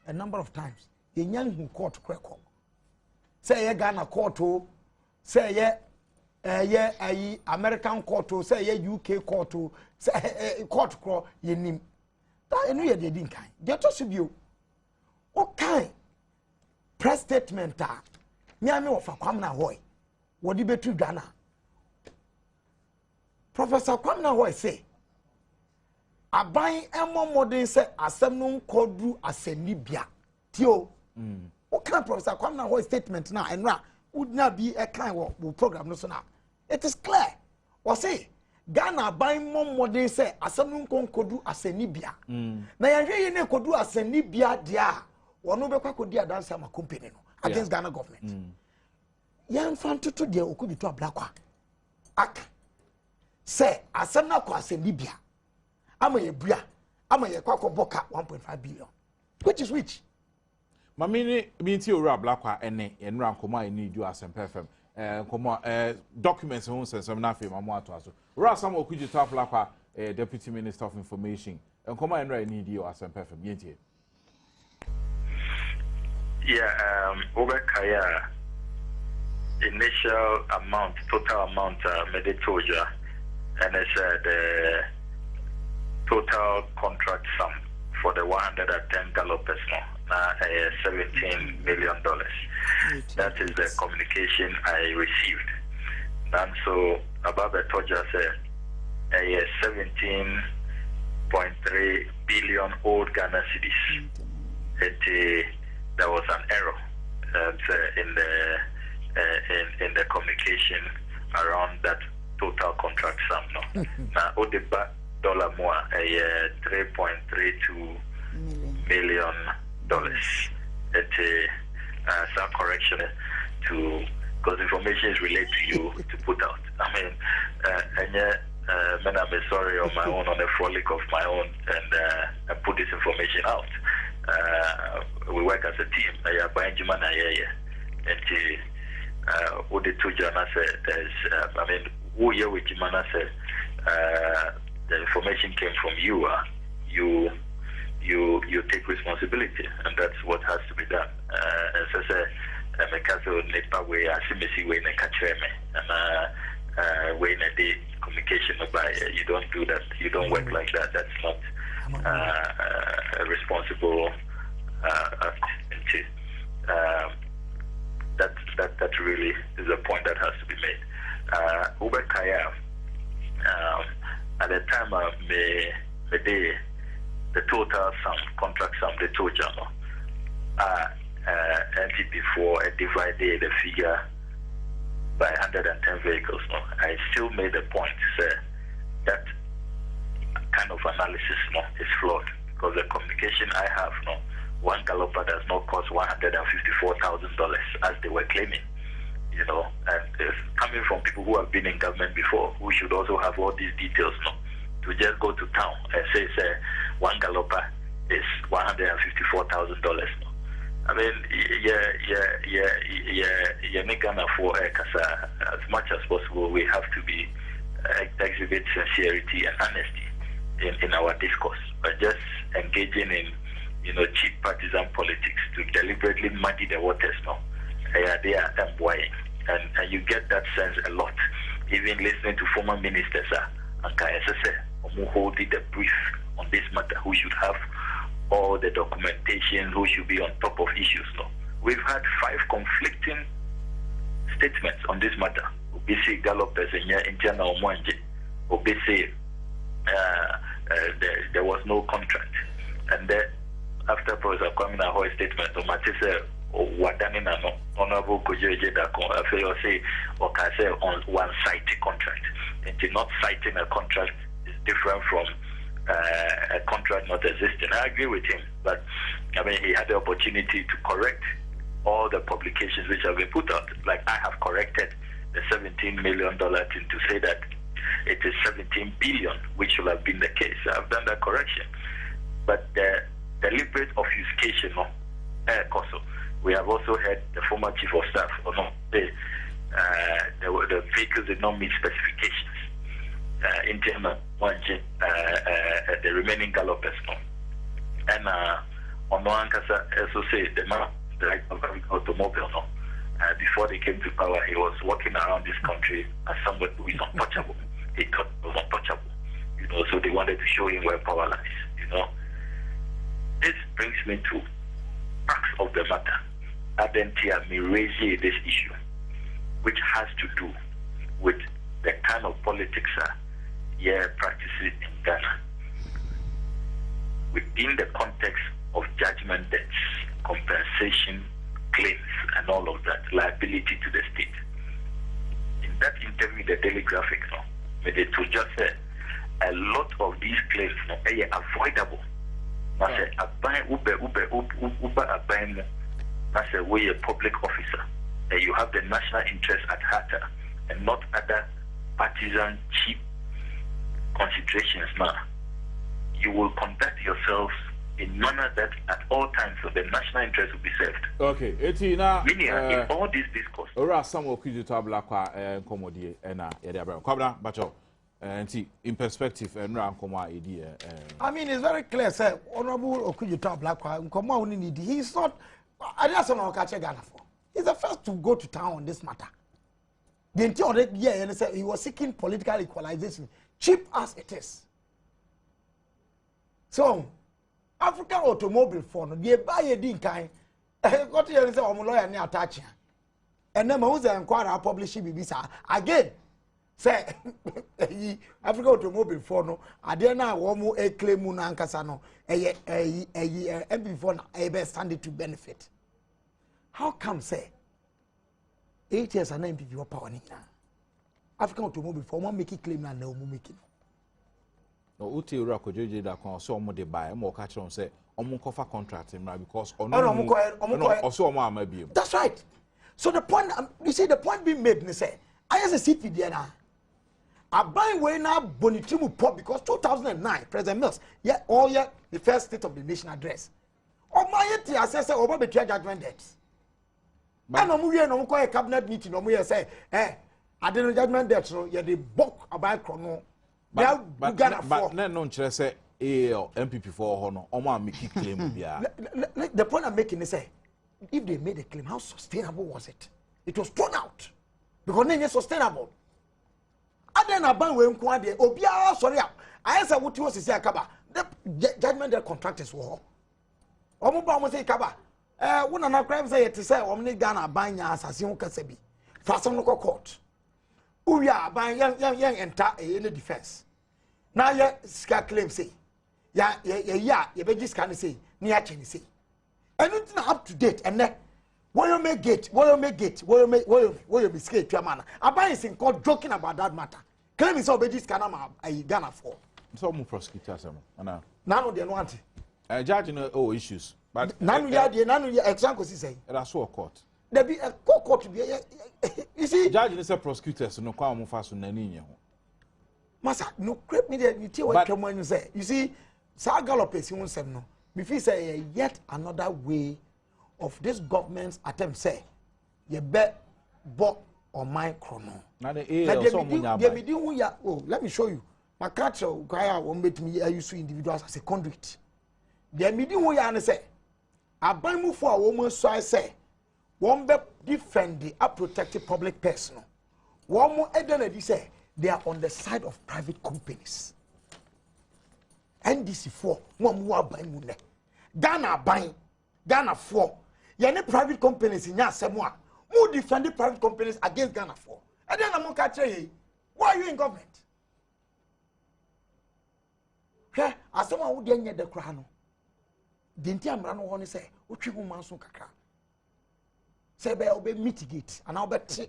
a number of times ye nyan hu court kweko say ye Ghana court o say ye ayi American court o say ye UK court o say court kro ye nim ta enu ye de din kan de to so bio o kan press statement ta me ame wo fa Kwamna Hoy wodi betu Ghana Professor Kwamna Hoy say aban emo modern say asem no nkodu asenibia tio o kan Professor Kwamna Hoy statement na enra udna bi e kan wo program no so na it is clear o say Ghana aban modern say asem no nkodu asenibia na yanhwe ye ne kodu asenibia dia wono be kwakodi adanse ama company no against Ghana government. Yan fantutu de Okudzeto Ablakwa. Ak. Say asem na kwa asem Libya. Ama ye bua. Ama ye kwakọ boka 1.5 billion. Which is which? Mamini binti Ora Ablakwa ene enra nkoma eni du asem perfect. Nkoma documents ho sensem na afi mamu ato aso. Ora Samuel Okudzeto Ablakwa Deputy Minister of Information. Nkoma enra eni di asem perfect binti. Yeah, Obekaya initial amount, total amount, Meditoja, and I said the total contract sum for the 110 gallopers now, $17 million. That is the communication I received. And so Ababe Toja said 17.3 billion old Ghana cedis. There was an error in the communication around that total contract sum. No, now Odeba dollar more $3.32 million. Some correction to because information is related to you to put out. I mean, I'm sorry on my own, on a frolic of my own, and put this information out. We work as a team. And what the two Jana said is, who here with Jimana said, the information came from you. You take responsibility, and that's what has to be done. And so say, Mekaso Nepa way, Asimisi way, Nekacheme, and way in a day communication by you don't do that. You don't work like that. That's not a responsible act. That really is a point that has to be made. Uber Kaya, at the time the total sum, contract sum, the total NTP for divide the figure by 110 vehicles. No, I still made the point to say that kind of analysis is flawed because the communication I have, one galloper does not cost $154,000 as they were claiming, and it's coming from people who have been in government before, who should also have all these details, to just go to town and say one galloper is $154,000. I mean, as much as possible, we have to be exhibit sincerity and honesty in our discourse, but just engaging in cheap partisan politics to deliberately muddy the waters. They are employing, and you get that sense a lot. Even listening to former ministers, who holding the brief on this matter, who should have all the documentation, who should be on top of issues. We've had 5 conflicting statements on this matter. Obisi gallopers in Indiana Omwanje. Obisi there was no contract. And then after Professor Kwame Nahoe's statement, Matisse Wadanina Honorable Kojoje Dako, I say on one site contract. And not citing a contract is different from a contract not existing. I agree with him, but I mean he had the opportunity to correct all the publications which have been put out. Like I have corrected the $17 million thing to say that it is 17 billion, which should have been the case. I've done that correction, but the deliberate obfuscation we have also had the former chief of staff the vehicles did not meet specifications. In terms of the remaining gallopers, and on Ankasa also say the man of automobile, before they came to power, he was walking around this country as somebody who is untouchable. He thought he was untouchable, so they wanted to show him where power lies, This brings me to facts of the matter. Adentia me raise this issue, which has to do with the kind of politics practicing in Ghana within the context of judgment debts, compensation claims, and all of that, liability to the state. In that interview, the Daily Graphic, made it to just say a lot of these claims are avoidable. I say, I say, we a public officer, and you have the national interest at heart, and not other partisan cheap considerations. Now, you will conduct yourselves in manner that at all times so the national interest will be served. Okay, Etina. In all this discourse. Ora some of you to Blakwa Komodi and Yadabra. Kwabra, Bacho. In perspective, and Rankoma idea. I mean, it's very clear, sir. Honorable Okujuta Blakwa, Nkoma Unini, he's not. I just don't know what Ghana for. He's the first to go to town on this matter. The entire year, and he was seeking political equalization, cheap as it is. So, African automobile phone, they buy a din kind. Got here and say, I'm a lawyer near attaching. And then who's the inquiry publishing BBC again. Say, African automobile phone, I dare now one a claim Munankasano, a MP phone, a best standard to benefit. How come, say, 8 years and 9 people power now? African automobile phone, make it claim and no making. No, Uti Rako Joji da kon so mo de buy mo ka kire on say omo kofa contract mra because also omo amabiem. That's right. So the point you see the point being made, say I as a city there now. I buy way now Bonitimu pop because 2009 President Mills the first State of the Nation address. Oh my yet assessor over the judgment debts. And no we call a cabinet meeting no we say I didn't judgment debts so yeah the book about chrono. But no say MPP for honor or make claim. The point I'm making is say if they made a claim, how sustainable was it? It was thrown out because it's sustainable. And then I ban when Kwade Obia sorry. I answer what was say Kaba. The judgment the contractors were. Omuba say Kaba. One of our crimes say to say Omni Ghana ban ya assassin Kasebi. Fasten court. We are buying young enter any defense. Now ya ska claim say ya be scan say near chen say anything up to date and then what you make gate what you mistake man abai is in court joking about that matter claim is obedi scan am Ghana for so mu prosecutors am ana nanu dey no want judge no issues but nanu ya example say that's what court there be a court be you see judge no say prosecutors no kwa mu fa so nani nye ho masa no creep me there you tell what you say you see sa gallopers you say no me feel say yet another way of this government's attempt say you bet bought on my chrono na the so munya oh let me show you my catcher guy won't bet me I use individuals as a conduit the midi who ya say aban mu for a woman so I say one be defend the protected public person one more identity say they are on the side of private companies. NDC 4, one more buy mune. Ghana buying, Ghana 4. Any private companies in Yasemwa. Who defend the private companies against Ghana 4? And then I'm going to why are you in government? Yeah, as someone who didn't get the crown. Didn't you run say, Uchi woman so kakra. Say be mitigate and I'll bet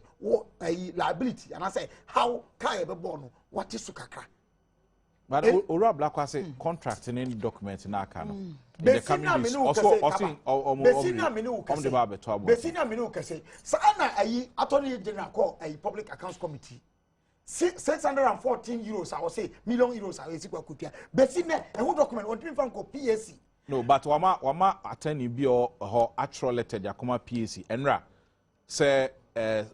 liability and I say how can you be born what is sukaka but ora black say contract in any document in akano the coming also Besina minu kase sana ayi attorney general call a public accounts committee 614 euros I will say million euros I will see kwakutia besina a whole document on fan ko PSC. No, but wama attorney bi or actual letter ya koma PAC enra say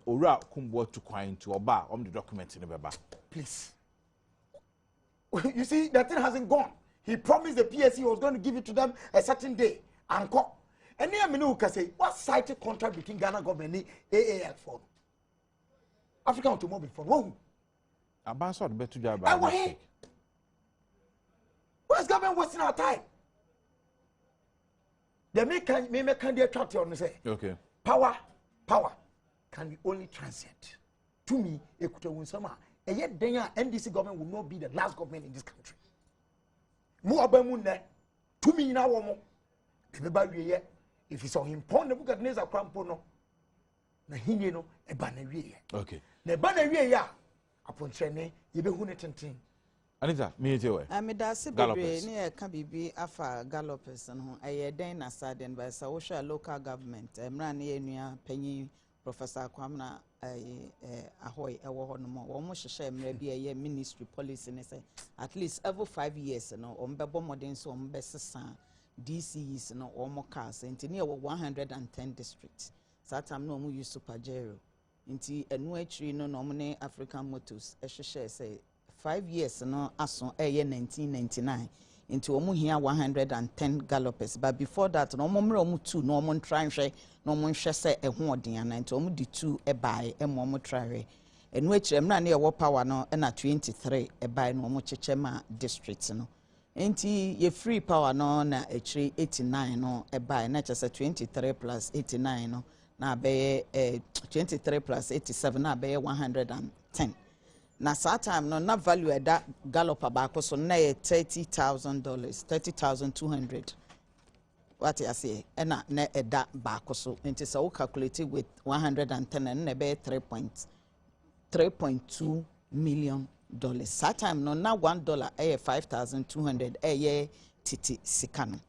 ora kumbo to kwan to oba the document in beba. Please. You see that thing hasn't gone. He promised the PAC he was going to give it to them a certain day and call. And near me can say what cited contract between Ghana government and AAL for African Automobile for who? Abanso the better job by mistake. Where's government wasting our time? The make candidate track on say. Okay. Power can be only transient. To me, Ekuta and yet NDC government will not be the last government in this country. More abamunne. To me now more. If it's on him, pon the book at Neza Crampono. Na hini no e banawie. Okay. Na banawie ya upon training ye be hunetentin. Anita, me etewe. Amida sibebre ne ka bibi afa gallopers no aye den na saden by social local government emra ne enua panyi Professor Kwamna ahoy ewo ho no mo wo mo hyehyɛ emra bi aye ministry policy ne say at least every 5 years no ombebo modern so ombesesa DCs no omo cars enti ne 110 districts satam no mo use super gero enti enu achiri no no mo ne African Motors hyehyɛ say 5 years no aso 1999 into omu here 110 gallopers but before that no omu omu 2 no omu try hwe no omu hwe se eho odin na into omu di 2 e buy e omu try enu echirem na e wo power no na 23 e buy no omu cheche ma districts no enti ye free power no na echiri 89 no e buy na chese 23 plus 89 no na be 23 plus 87 na be 110 na saa time no na value at that galloper back so na $30,000 $30,200 what I say na that back so into so calculated with 110 and na be 3.2 million dollars saa time no na $1 $5,200 titi sikano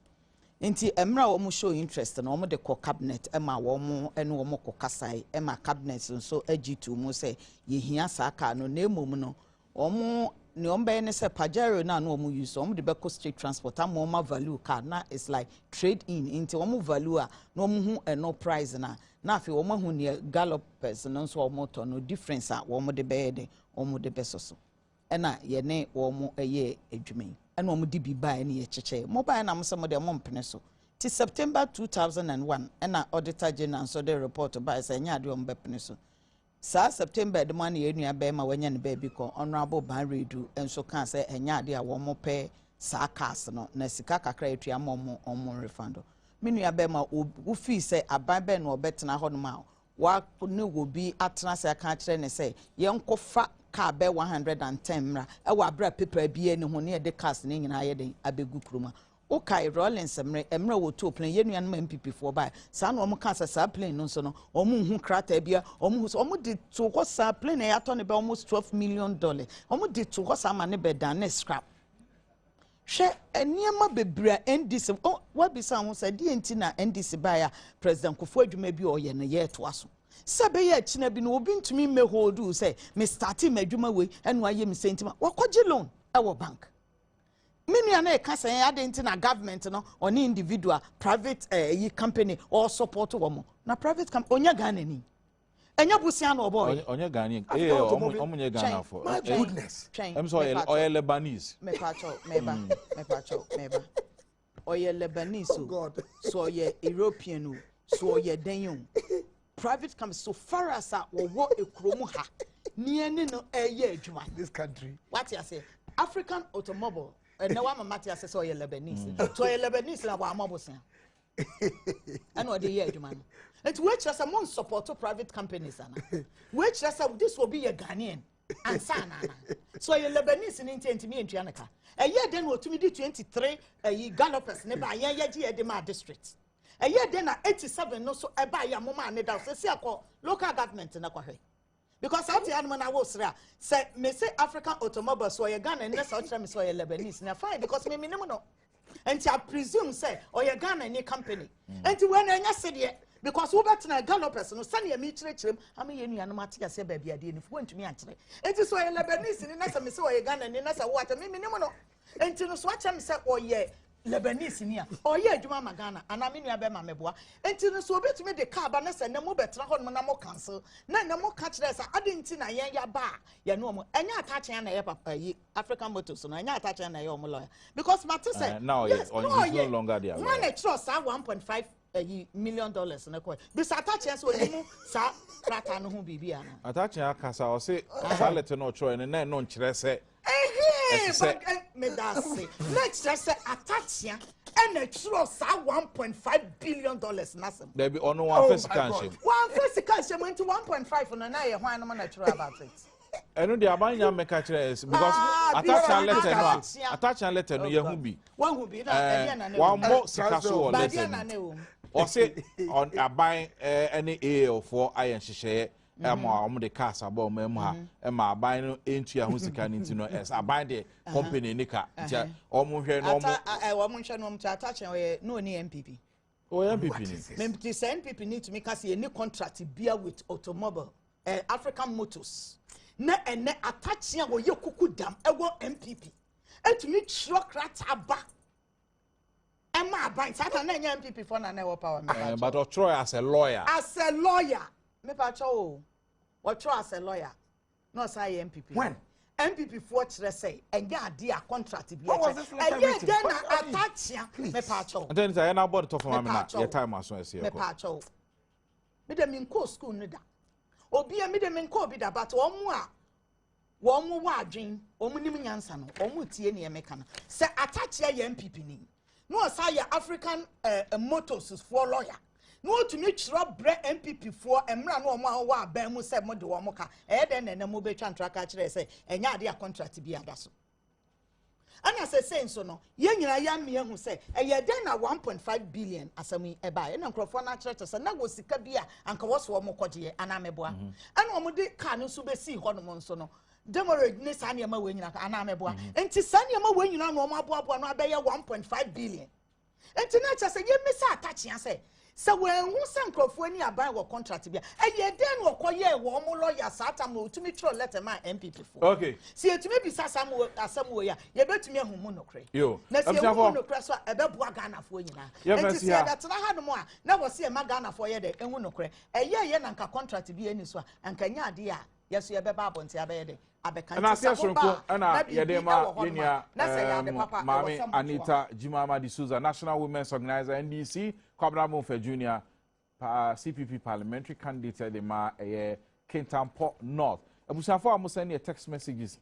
enti emra wo mo show interest no mo de ko cabinet ema wo mo ene wo mo ko kasai ema cabinet so agitu mo say ye hia saka no na emom no omo ne ombe ne se pajero na no mo use omo de be ko street transport am mo value car na it's like trade in enti wo mo value a no mo hu eno price na afi wo mo hu ne gallopers no so wo to no difference a wo mo de be de wo mo de be so ena ye ne wo mo eye adwumen and one would be by any cheche. Mobile na some of the monpeneso. Till September 2001, and our auditor general so they report by saying Adom bepeneso. Sa September the money in your bema when yan baby call honorable Barry do and so can say and yadia one more pay sa casino, Nesicaka crate ya momo or more refund. Minu bema who fee say a baben or better na honma. What new will be at Nasa can't say, young cofa car be 110 mra e wa bra paper bia ne ho ne de cars ne nyina ye den abegu kroma o kai Rollins emre wo to plane ye nuan MPP for by sa na omo ka sa plane no so no omo hu krata bia omo de to ho sa plane e ato ne be almost $12 million omo de to ho sa ma ne be dan ne scrap she eniema bebra NDC o wa bi sa ho sa di enti na NDC ba ya president Kufu adwuma bi o ye ne ye to aso sebe ye china bi no obi ntumi me hold you say me starting madwuma we enu aye me sentima wakoje loan e wo bank menu ana e ka say ade na government no on individual private company or support wo mo na private company onya Ghana ni enya busia no boy onya Ghana omunya Ghana for my goodness I'm sorry oil Lebanese me pacho meba oil Lebanese oh God so oil European so oil denyo private company so far as wo ekromu ha niene no eye adwuma this country what you say African automobile and now I'm Matthias so oil Lebanese so oil Lebanese na wa amobosia and what the year adwuma it which as among support to private companies ana which as this will be a Ghanaian and sana so oil Lebanese in intent me ntwanaka a year then what to me 23 gallopers ne ba ye gi edema district a year then 87 no so e ba ya mama ne da say local government na kwahwe because out here man I was say me say African automobile so ye Ghana and so tell me so ye Lebanese na fine because me no and I presume say or ye Ghana any company and when enya said because we bet na gallopers no send ye me chirechirem am ye nuanu mate say ba bia de ni fu ntumi anchire and so ye Lebanese ni na say me say or ye Ghana ni na say what me no and no so what am say or ye Lebanese niya o ye adwuma magana ana me nua be ma meboa enti no so obetumi de car ba na se na mo betra ho no na mo cancel na mo ka kire sa ade nti na yen ya ba ye no mo enya attach na ye papa yi African Motors no enya attach na ye o mo lawyer because mate say now yes, no longer there man e trust $1.5 million na ko bi sa attach so onimu sa krata no ho bibia na attach akasa o say sallet no cho na no nkire se but me that say let's just say attachia and a trust $1.5 billion nasem there be on one physical shame went to 1.5 na ye hwan no na true about it enu de abanya meka kire because attach letter no ye hu bi one hu bi na na one more sikaso letter o say on aban any a for iron hihye am the cars about mem ha ma aban no entu ya hu sika ni ntino es aban de company nika ntia omo hwe no omo hwe no mta attach no ni MPP MPP ni MPP say MPP need to make us any contract bear with automobile African Motors na ene attach ya wo ye kuku dam ewo MPP etumi truck rata ba ema aban sata na nya MPP for na never power me but Troy as a lawyer me pa cho what try as a lawyer no say MPP when MPP for chere say enga ade a contract bi e then attach me pa cho then say na board to for me na your time aso ese me pa cho me dem in co school no da obi me dem in co bi da but omo a wo mo wa adwen omo nim nyansa no omo tie ne me ka na say attach ya MPP ni no say African Motors for lawyer no to me chiro bre MPP for emra no omo awo aban mu se mo de wo mo ka den na mo betwa ntraka kire se enya ade a contract bi ada so ana say so no ye nyina ya me hu se eye den na 1.5 billion asami eba e na nkrofo na kire to se na go sika bi a anka wo so wo mo kogye ana meboa ana omo de car no so be si ho no mo nso no demorage ne sa ne ma we nyina ana meboa enti sa ne ma we nyina no omo aboa no abeya 1.5 billion enti na cha se ye me sa attach ya se so when who san crofo ni aban wo contract bia eye den wo koye wo mo lawyer sata mo tumi tro letter ma MPP for okay see etumi bi sasa mo asam wo ya ye betumi ahu mu nokre yo na see wo nokre so e be boa Ghana fo nyina enti see that na ha no mo a na wo see e ma Ghana fo ye de ehu nokre eye na nka contract bi ani so anka nya ade a yeso ye be ba abonte abe de abeka na se sonko ana ye de ma yenia mami Anita Jimama di Souza National Women's Organizer NDC Kwabena Monfa Junior CPP parliamentary candidate de ma Kintampo North abusafo amusa ne text messages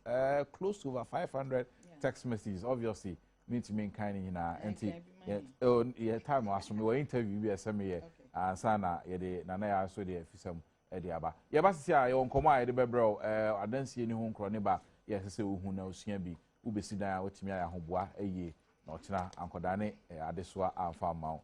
close to over 500 text messages obviously need to maintain na enti ye time aso me interview bi asem ye ansana ye de nana ya so de fisam aba yeba sisi a yo nkomo a de bebro adansie ni ho nkro ne ba ye sese ohu na osua bi ubesi dan a otimi ya hoboa eye na ochina ankoda ne adesoa amfa amawo